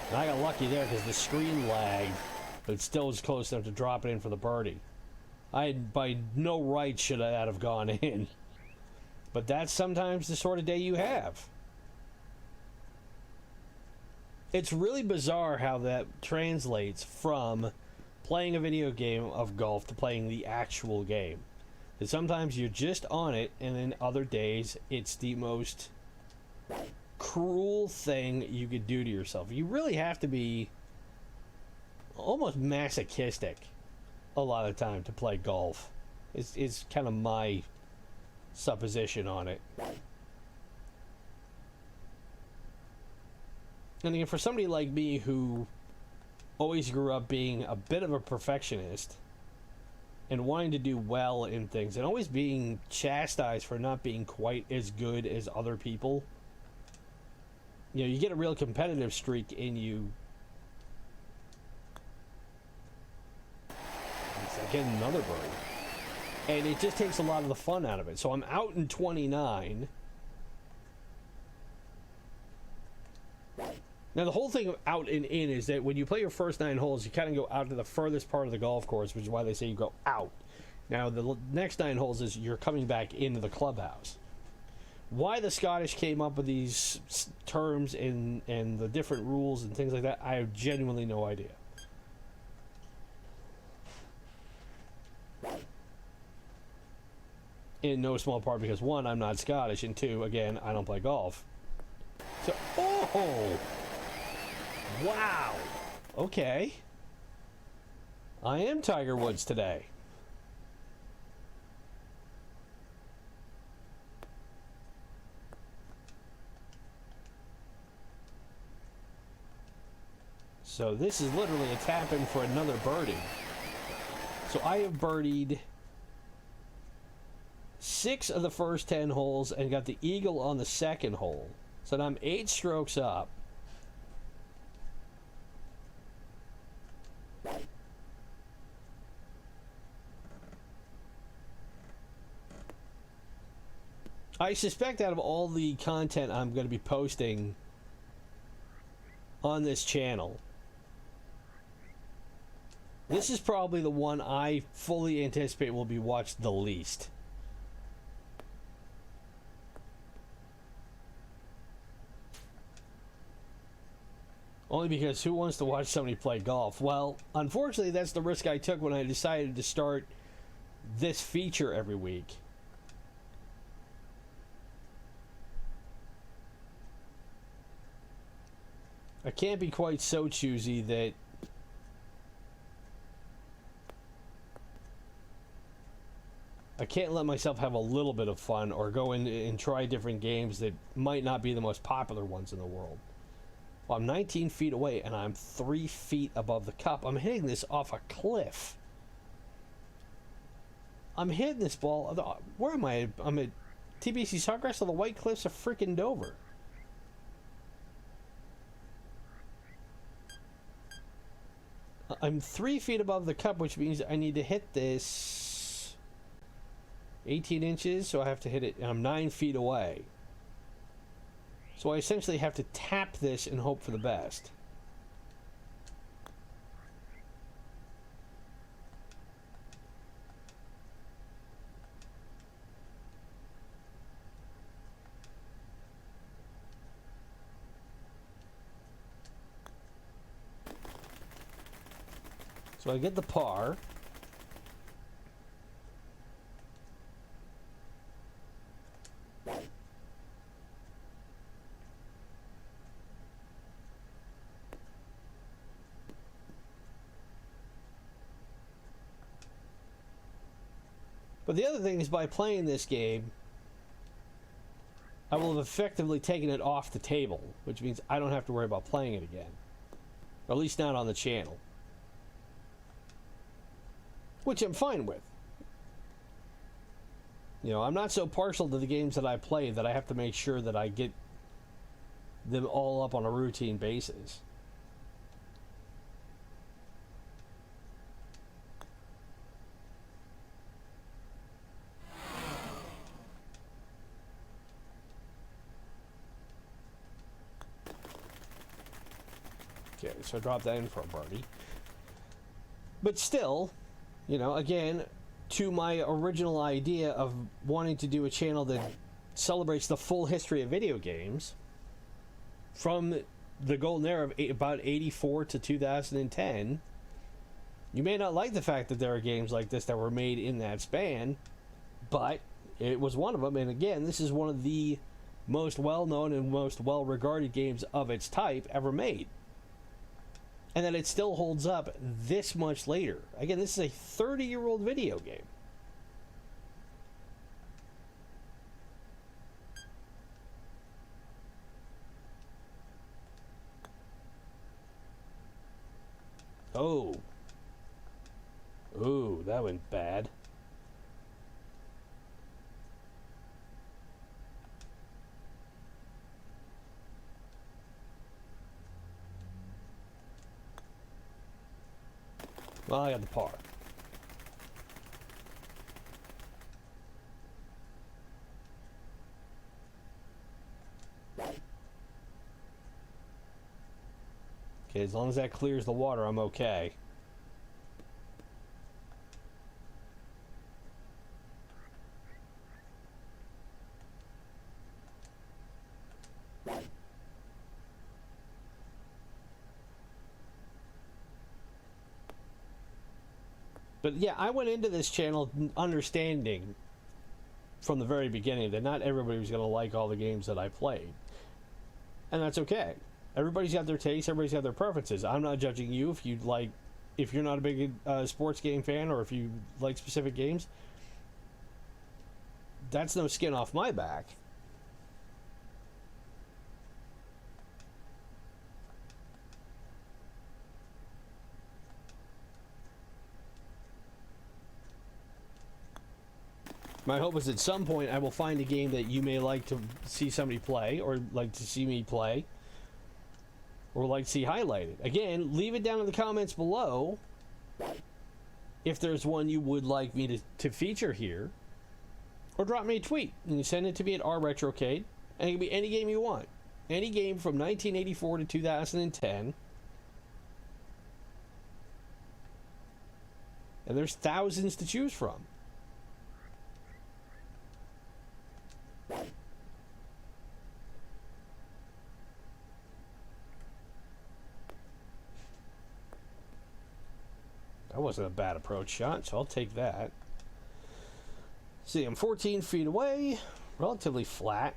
[SPEAKER 1] And I got lucky there because the screen lagged, but it still was close enough to drop it in for the birdie. I, by no right, should that have gone in. But that's sometimes the sort of day you have. It's really bizarre how that translates from playing a video game of golf to playing the actual game. And sometimes you're just on it, and then other days it's the most cruel thing you could do to yourself. You really have to be almost masochistic a lot of the time to play golf. It's kind of my supposition on it. And again, for somebody like me who always grew up being a bit of a perfectionist and wanting to do well in things and always being chastised for not being quite as good as other people, you know, you get a real competitive streak in you. Again, another birdie. And it just takes a lot of the fun out of it. So I'm out in 29. Now, the whole thing of out and in is that when you play your first 9 holes, you kind of go out to the furthest part of the golf course, which is why they say you go out. Now, the next 9 holes is you're coming back into the clubhouse. Why the Scottish came up with these terms and the different rules and things like that, I have genuinely no idea. In no small part because, 1, I'm not Scottish, and 2, again, I don't play golf. So, oh! Wow! Okay. I am Tiger Woods today. So this is literally a tap-in for another birdie. So I have birdied 6 of the first 10 holes and got the eagle on the second hole. So now I'm 8 strokes up. I suspect out of all the content I'm going to be posting on this channel, this is probably the one I fully anticipate will be watched the least. Only because who wants to watch somebody play golf? Well, unfortunately, that's the risk I took when I decided to start this feature every week. I can't be quite so choosy that I can't let myself have a little bit of fun or go in and try different games that might not be the most popular ones in the world. Well, I'm 19 feet away and I'm 3 feet above the cup. I'm hitting this off a cliff. I'm hitting this ball. Where am I? I'm at TBC Sawgrass on the White Cliffs of freaking Dover. I'm 3 feet above the cup, which means I need to hit this 18 inches, so I have to hit it, and I'm 9 feet away. So I essentially have to tap this and hope for the best. So I get the par. But the other thing is, by playing this game, I will have effectively taken it off the table, which means I don't have to worry about playing it again. Or at least not on the channel. Which I'm fine with. You know, I'm not so partial to the games that I play that I have to make sure that I get them all up on a routine basis. Okay, so I dropped that in for a birdie. But still, you know, again, to my original idea of wanting to do a channel that celebrates the full history of video games, from the golden era of about 84 to 2010, you may not like the fact that there are games like this that were made in that span, but it was one of them. And again, this is one of the most well-known and most well-regarded games of its type ever made. And that it still holds up this much later. Again, this is a 30-year-old video game. Oh. Ooh, that went bad. Well, I got the par. Okay, as long as that clears the water, I'm okay. But yeah, I went into this channel understanding from the very beginning that not everybody was going to like all the games that I played. And that's okay. Everybody's got their tastes, everybody's got their preferences. I'm not judging you if you're not a big sports game fan, or if you like specific games. That's no skin off my back. My hope is at some point I will find a game that you may like to see somebody play, or like to see me play, or like to see highlighted. Again, leave it down in the comments below if there's one you would like me to feature here, or drop me a tweet. You can send it to me at Retrocade, and it can be any game you want. Any game from 1984 to 2010. And there's thousands to choose from. That wasn't a bad approach shot, so I'll take that. See, I'm 14 feet away, relatively flat.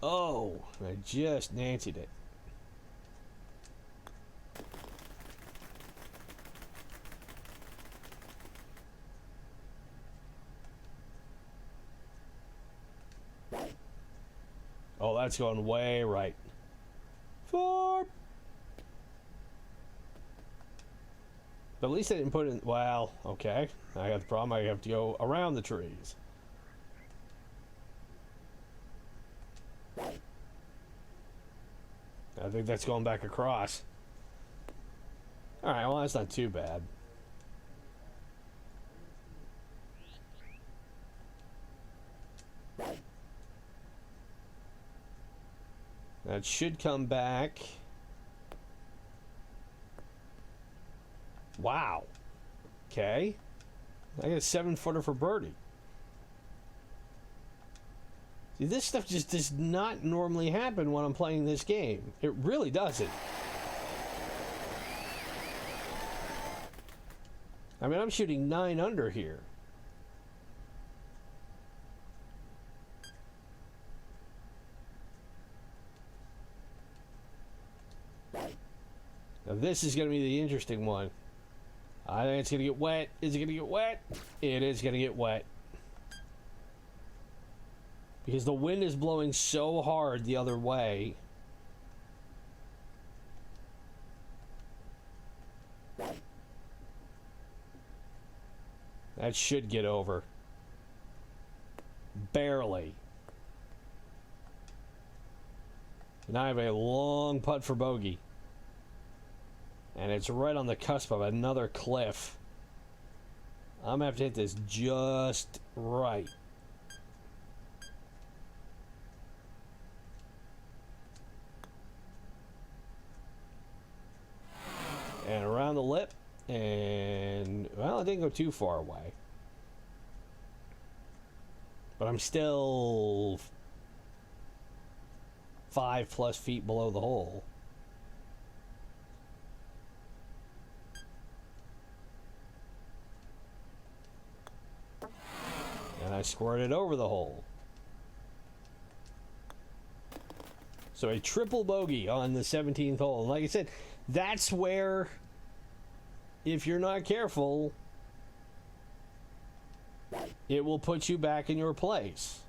[SPEAKER 1] Oh, I just Nancied it. Oh, that's going way right. 4. But at least I didn't put in... Well, okay. I got the problem. I have to go around the trees. I think that's going back across. Alright, well, that's not too bad. That should come back. Wow. Okay. I got a 7-footer for birdie. See, this stuff just does not normally happen when I'm playing this game. It really doesn't. I mean, I'm shooting 9 under here. Now this is going to be the interesting one. I think it's going to get wet. Is it going to get wet? It is going to get wet. Because the wind is blowing so hard the other way. That should get over. Barely. And I have a long putt for bogey. And it's right on the cusp of another cliff. I'm going to have to hit this just right. And around the lip. And, well, it didn't go too far away. But I'm still 5+ feet below the hole. And I squirted over the hole. So a triple bogey on the 17th hole. And like I said, that's where, if you're not careful, it will put you back in your place.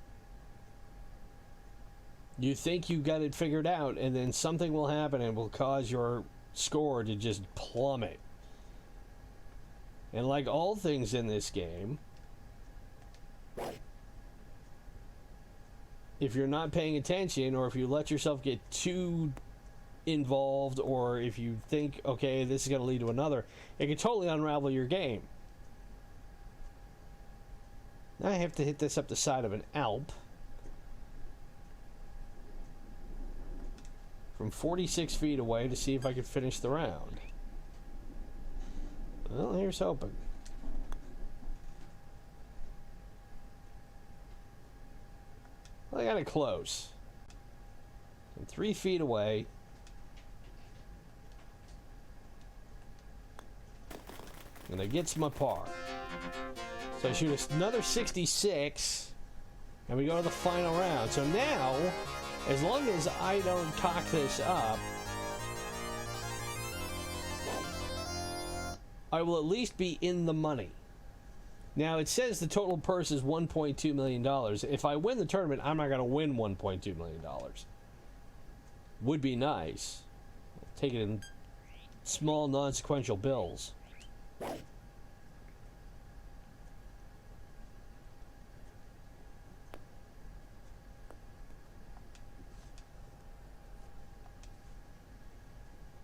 [SPEAKER 1] You think you got it figured out, and then something will happen and will cause your score to just plummet. And like all things in this game, if you're not paying attention, or if you let yourself get too involved, or if you think, okay, this is going to lead to another, it can totally unravel your game. Now I have to hit this up the side of an Alp from 46 feet away to see if I can finish the round. Well, here's hoping. Well, I got it close. I'm 3 feet away. And it gets my par. So I shoot another 66, and we go to the final round. So now, as long as I don't cock this up, I will at least be in the money. Now, it says the total purse is $1.2 million. If I win the tournament, I'm not going to win $1.2 million. Would be nice. Take it in small non-sequential bills. A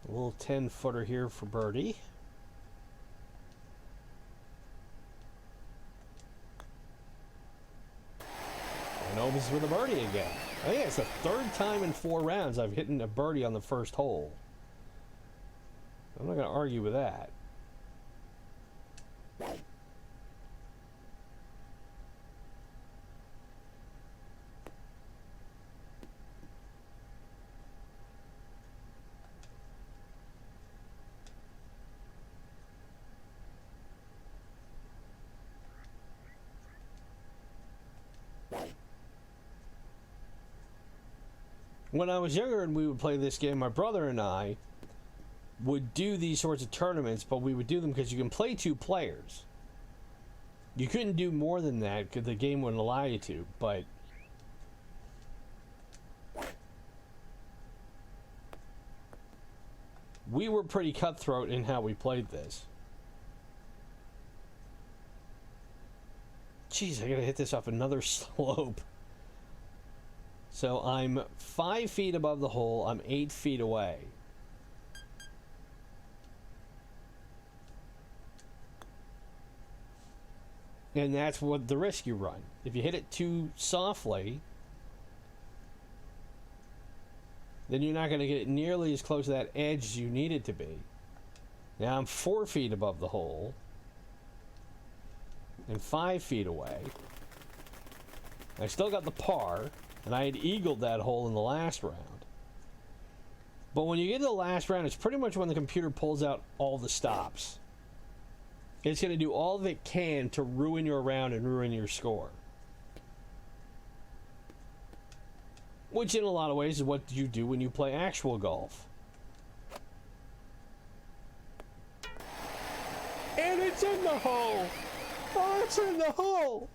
[SPEAKER 1] little 10-footer here for birdie. And opens with a birdie again. I think it's the third time in 4 rounds I've hit a birdie on the first hole. I'm not going to argue with that. When I was younger and we would play this game, my brother and I would do these sorts of tournaments, but we would do them because you can play 2 players. You couldn't do more than that because the game wouldn't allow you to, but we were pretty cutthroat in how we played this. Jeez, I gotta hit this off another slope. So I'm 5 feet above the hole. I'm 8 feet away. And that's what the risk you run. If you hit it too softly, then you're not going to get it nearly as close to that edge as you need it to be. Now I'm 4 feet above the hole and 5 feet away. I still got the par, and I had eagled that hole in the last round. But when you get to the last round, it's pretty much when the computer pulls out all the stops. It's going to do all that it can to ruin your round and ruin your score. Which in a lot of ways is what you do when you play actual golf. And it's in the hole! Oh, it's in the hole!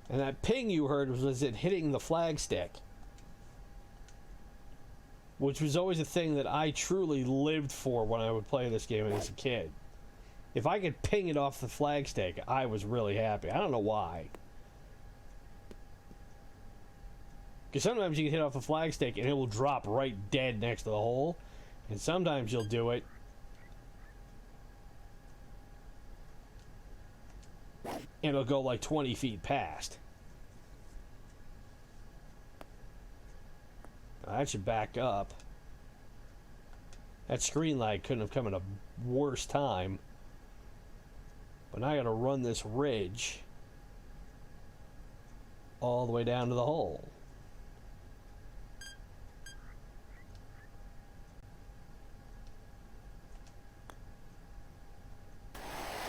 [SPEAKER 1] And that ping you heard was it hitting the flagstick. Which was always a thing that I truly lived for when I would play this game as a kid. If I could ping it off the flagstick, I was really happy. I don't know why. Because sometimes you can hit off a flagstick and it will drop right dead next to the hole. And sometimes you'll do it and it'll go like 20 feet past. That should back up. That screen light couldn't have come at a worse time. But now I gotta run this ridge all the way down to the hole.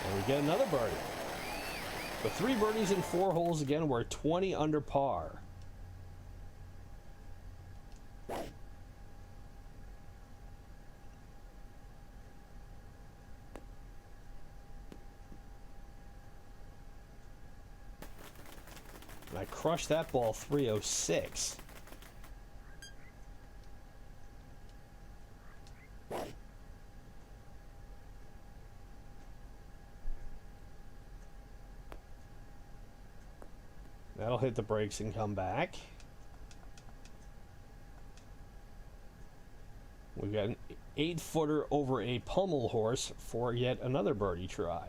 [SPEAKER 1] And we get another birdie. But 3 birdies in 4 holes again. We're 20 under par. And I crushed that ball 306. That'll hit the brakes and come back. We've got an 8-footer over a pommel horse for yet another birdie try.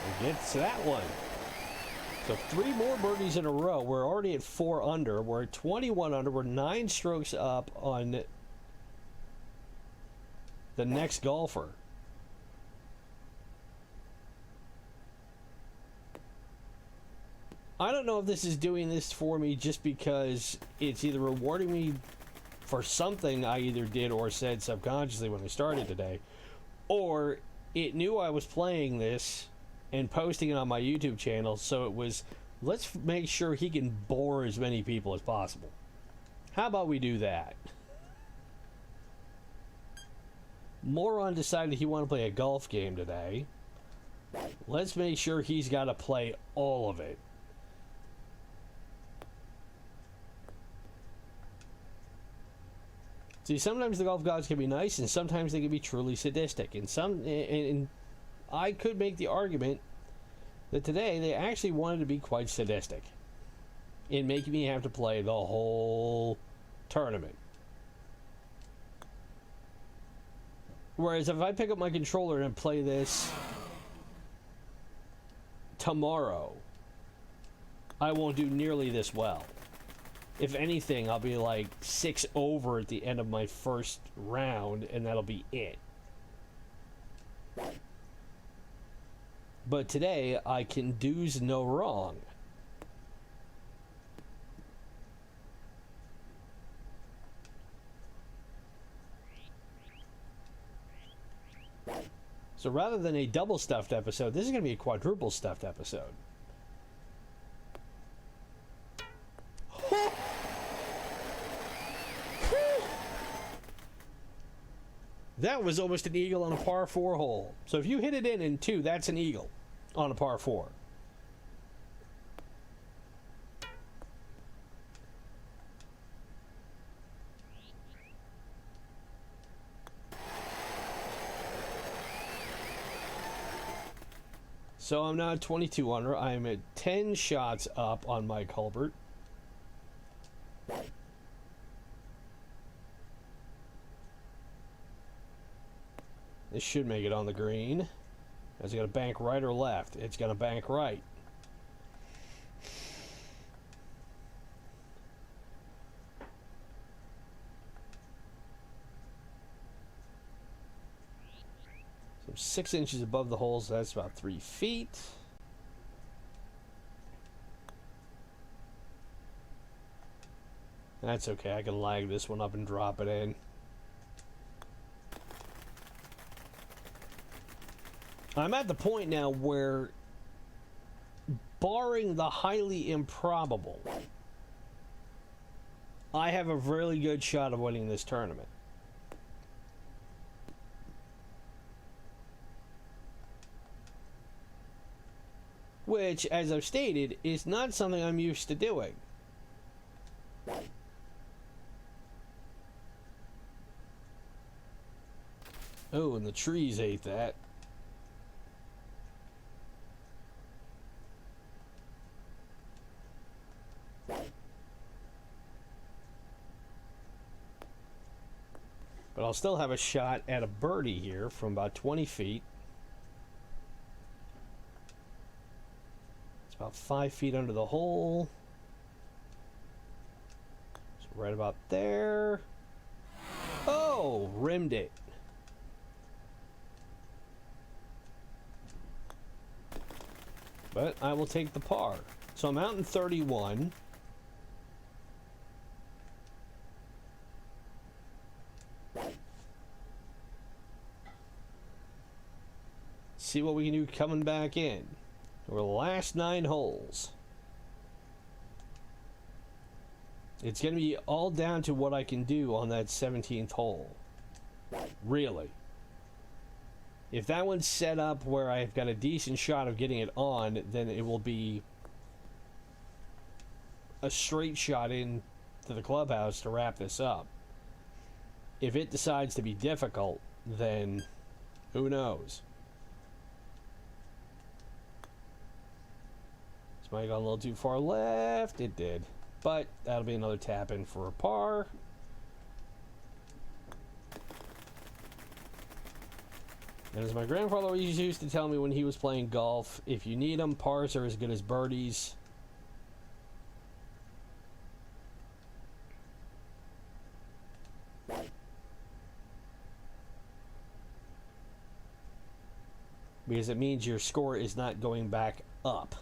[SPEAKER 1] And gets that one. So 3 more birdies in a row. We're already at 4 under. We're at 21 under. We're 9 strokes up on the next golfer. I don't know if this is doing this for me just because it's either rewarding me for something I either did or said subconsciously when I started today, or it knew I was playing this and posting it on my YouTube channel, so it was, let's make sure he can bore as many people as possible. How about we do that? Moron decided he wanted to play a golf game today. Let's make sure he's got to play all of it. See, sometimes the golf gods can be nice, and sometimes they can be truly sadistic. And I could make the argument that today they actually wanted to be quite sadistic in making me have to play the whole tournament. Whereas if I pick up my controller and play this tomorrow, I won't do nearly this well. If anything, I'll be like 6 over at the end of my first round, and that'll be it. But today, I can do's no wrong. So rather than a double stuffed episode, this is going to be a quadruple stuffed episode. That was almost an eagle on a par 4 hole. So if you hit it in 2, that's an eagle on a par 4. So I'm now at 22 under. I'm at 10 shots up on Mike Hulbert. This should make it on the green. Is it going to bank right or left? It's going to bank right. So 6 inches above the hole, so that's about 3 feet. That's okay. I can lag this one up and drop it in. I'm at the point now where, barring the highly improbable, I have a really good shot of winning this tournament. Which, as I've stated, is not something I'm used to doing. Oh, and the trees ate that. But I'll still have a shot at a birdie here from about 20 feet. It's about 5 feet under the hole. So right about there. Oh, rimmed it. But I will take the par. So I'm out in 31. See what we can do coming back in. We're the last 9 holes. It's going to be all down to what I can do on that 17th hole. Really. If that one's set up where I've got a decent shot of getting it on, then it will be a straight shot in to the clubhouse to wrap this up. If it decides to be difficult, then who knows? This might have gone a little too far left. It did. But that'll be another tap in for a par. And as my grandfather always used to tell me when he was playing golf, if you need them, pars are as good as birdies. Because it means your score is not going back up.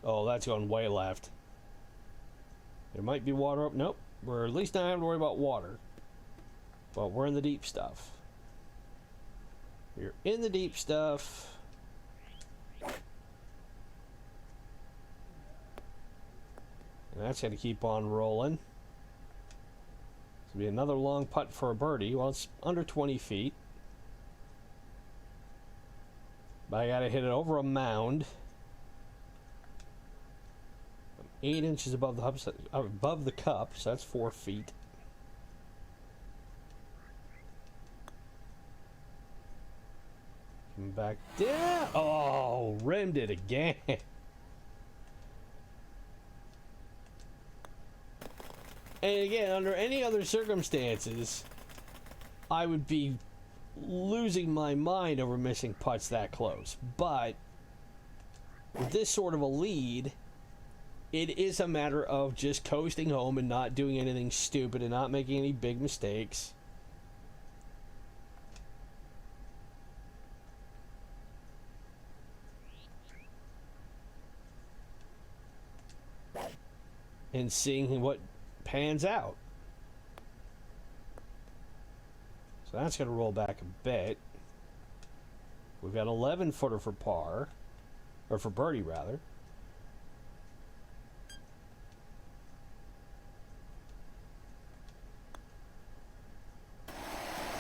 [SPEAKER 1] Oh, that's going way left. There might be water up. Nope. We're at least not having to worry about water. But we're in the deep stuff. We're in the deep stuff. That's going to keep on rolling. This will be another long putt for a birdie. Well, it's under 20 feet. But I got to hit it over a mound. I'm 8 inches above the cup, so that's 4 feet. Come back down. Oh, rimmed it again. And again, under any other circumstances, I would be losing my mind over missing putts that close. But with this sort of a lead, it is a matter of just coasting home and not doing anything stupid and not making any big mistakes. And seeing what pans out. So that's going to roll back a bit. We've got 11 footer for par, or for birdie rather.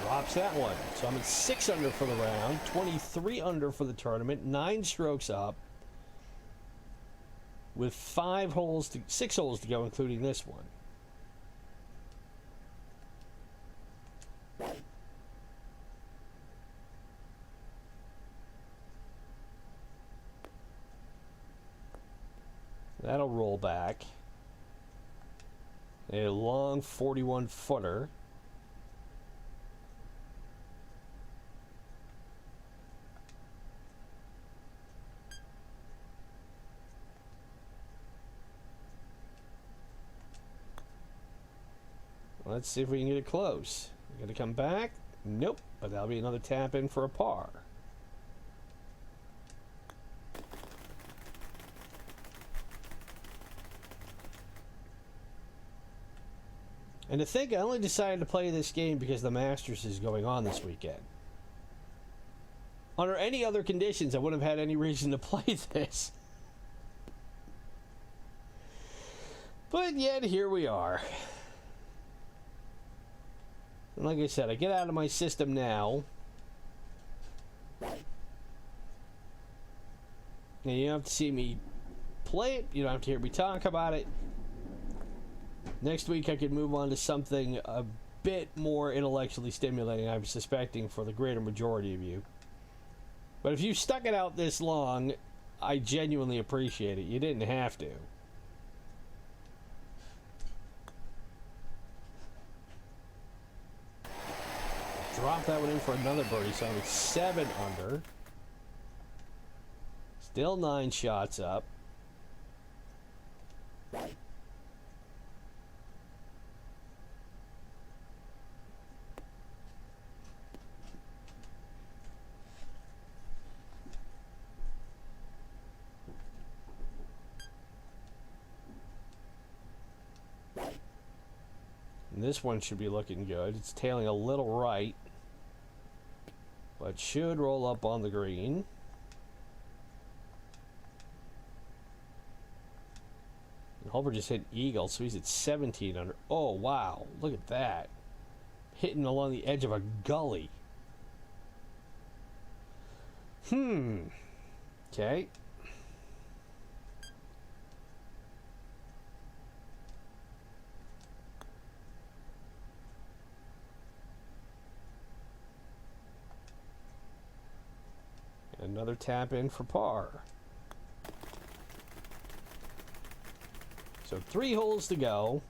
[SPEAKER 1] Drops that one. So I'm at 6 under for the round, 23 under for the tournament, 9 strokes up, with 6 holes to go, including this one. That'll roll back. A long 41 footer. Let's see if we can get it close. We're going to come back. Nope, but that'll be another tap in for a par. And to think, I only decided to play this game because the Masters is going on this weekend. Under any other conditions, I wouldn't have had any reason to play this. But yet, here we are. And like I said, I get out of my system now. And you don't have to see me play it. You don't have to hear me talk about it. Next week I could move on to something a bit more intellectually stimulating, I'm suspecting, for the greater majority of you. But if you stuck it out this long, I genuinely appreciate it. You didn't have to. Drop that one in for another birdie, so I'm at 7 under. Still 9 shots up. And this one should be looking good. It's tailing a little right, but should roll up on the green. And Holber just hit eagle, so he's at 17 under. Oh, wow. Look at that. Hitting along the edge of a gully. Okay. Another tap in for par. So 3 holes to go.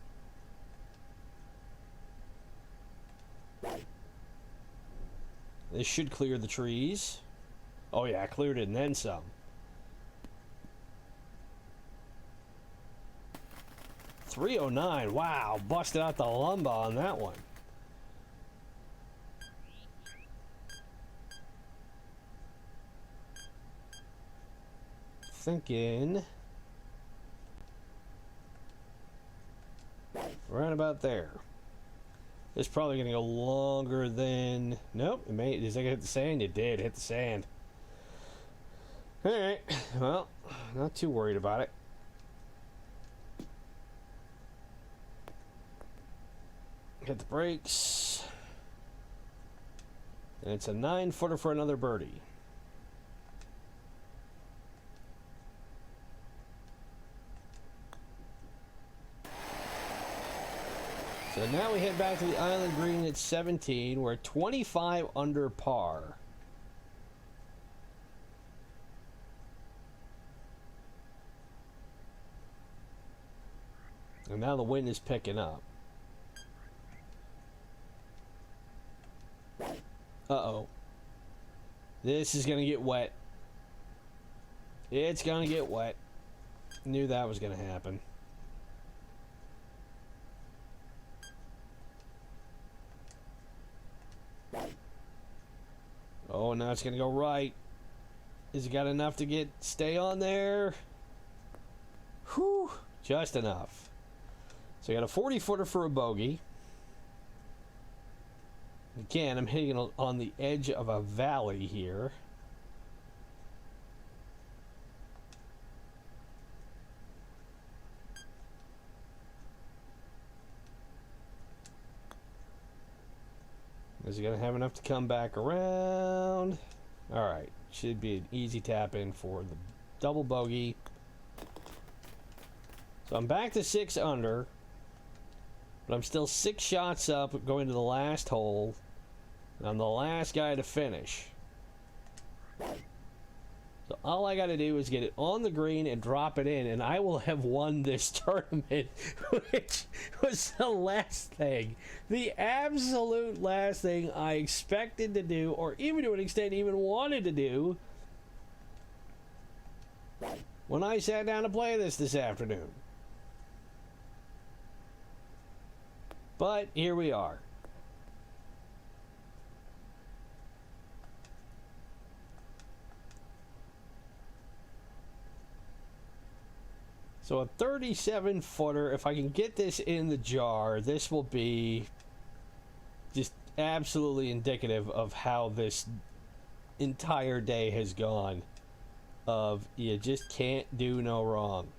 [SPEAKER 1] This should clear the trees. Oh yeah, cleared it and then some. .309. Wow, busted out the lumba on that one. Thinking right about there. It's probably going to go longer than... Nope, it may... Is that going to hit the sand? It did hit the sand. Alright, well, not too worried about it. Hit the brakes. And it's a 9-footer for another birdie. So now we head back to the island green at 17. We're at 25 under par. And now the wind is picking up. Uh-oh. This is going to get wet. It's going to get wet. Knew that was going to happen. Oh, now it's going to go right. Has it got enough to stay on there? Whew. Just enough. So I got a 40-footer for a bogey. Again, I'm hitting it on the edge of a valley here. Is he going to have enough to come back around? All right. Should be an easy tap in for the double bogey. So I'm back to 6 under. But I'm still 6 shots up going to the last hole. And I'm the last guy to finish. So all I got to do is get it on the green and drop it in, and I will have won this tournament, which was the last thing, the absolute last thing I expected to do, or even to an extent even wanted to do, when I sat down to play this afternoon. But here we are. So a 37-footer, if I can get this in the jar, this will be just absolutely indicative of how this entire day has gone. Of you just can't do no wrong.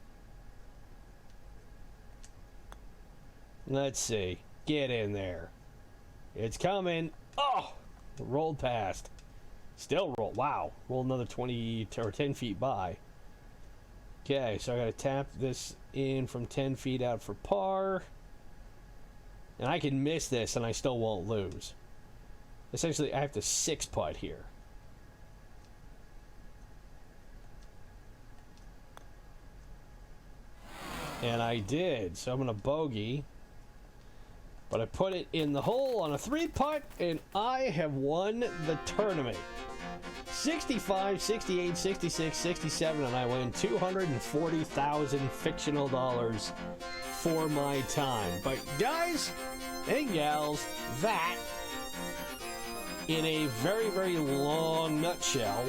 [SPEAKER 1] Let's see. Get in there. It's coming. Oh! Rolled past. Still roll. Wow. Rolled another 20 or 10 feet by. Okay, so I got to tap this in from 10 feet out for par. And I can miss this and I still won't lose. Essentially, I have to 6-putt here. And I did. So I'm going to bogey. But I put it in the hole on a 3-putt, and I have won the tournament. 65, 68, 66, 67, and I win 240,000 fictional dollars for my time. But guys and gals, that, in a very, very long nutshell,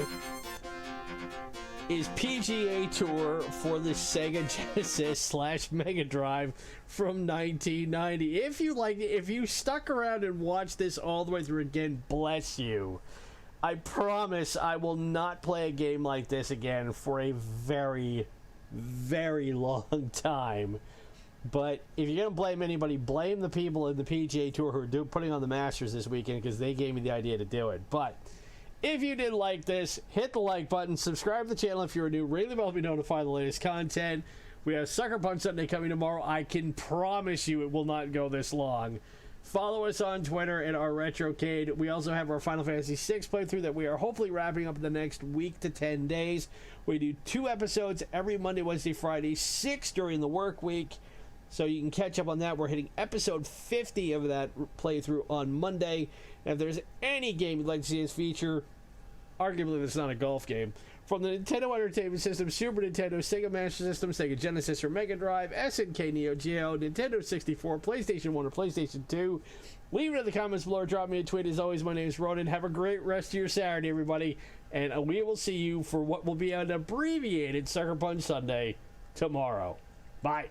[SPEAKER 1] is PGA Tour for the Sega Genesis / MegaDrive from 1990. If you like, if you stuck around and watched this all the way through again, bless you. I promise I will not play a game like this again for a very, very long time. But if you're going to blame anybody, blame the people in the PGA Tour who are putting on the Masters this weekend, because they gave me the idea to do it. But if you did like this, hit the like button, subscribe to the channel if you're new, really well be notified of the latest content. We have Suckerpunch Sunday coming tomorrow. I can promise you it will not go this long. Follow us on Twitter at our Retrocade. We also have our Final Fantasy VI playthrough that we are hopefully wrapping up in the next week to 10 days. We do 2 episodes every Monday, Wednesday, Friday, 6 during the work week. So you can catch up on that. We're hitting episode 50 of that playthrough on Monday. And if there's any game you'd like to see us feature, arguably it's not a golf game, from the Nintendo Entertainment System, Super Nintendo, Sega Master System, Sega Genesis or Mega Drive, SNK, Neo-Geo, Nintendo 64, PlayStation 1 or PlayStation 2, leave it in the comments below or drop me a tweet. As always, my name is Ronin. Have a great rest of your Saturday, everybody, and we will see you for what will be an abbreviated Sucker Punch Sunday tomorrow. Bye.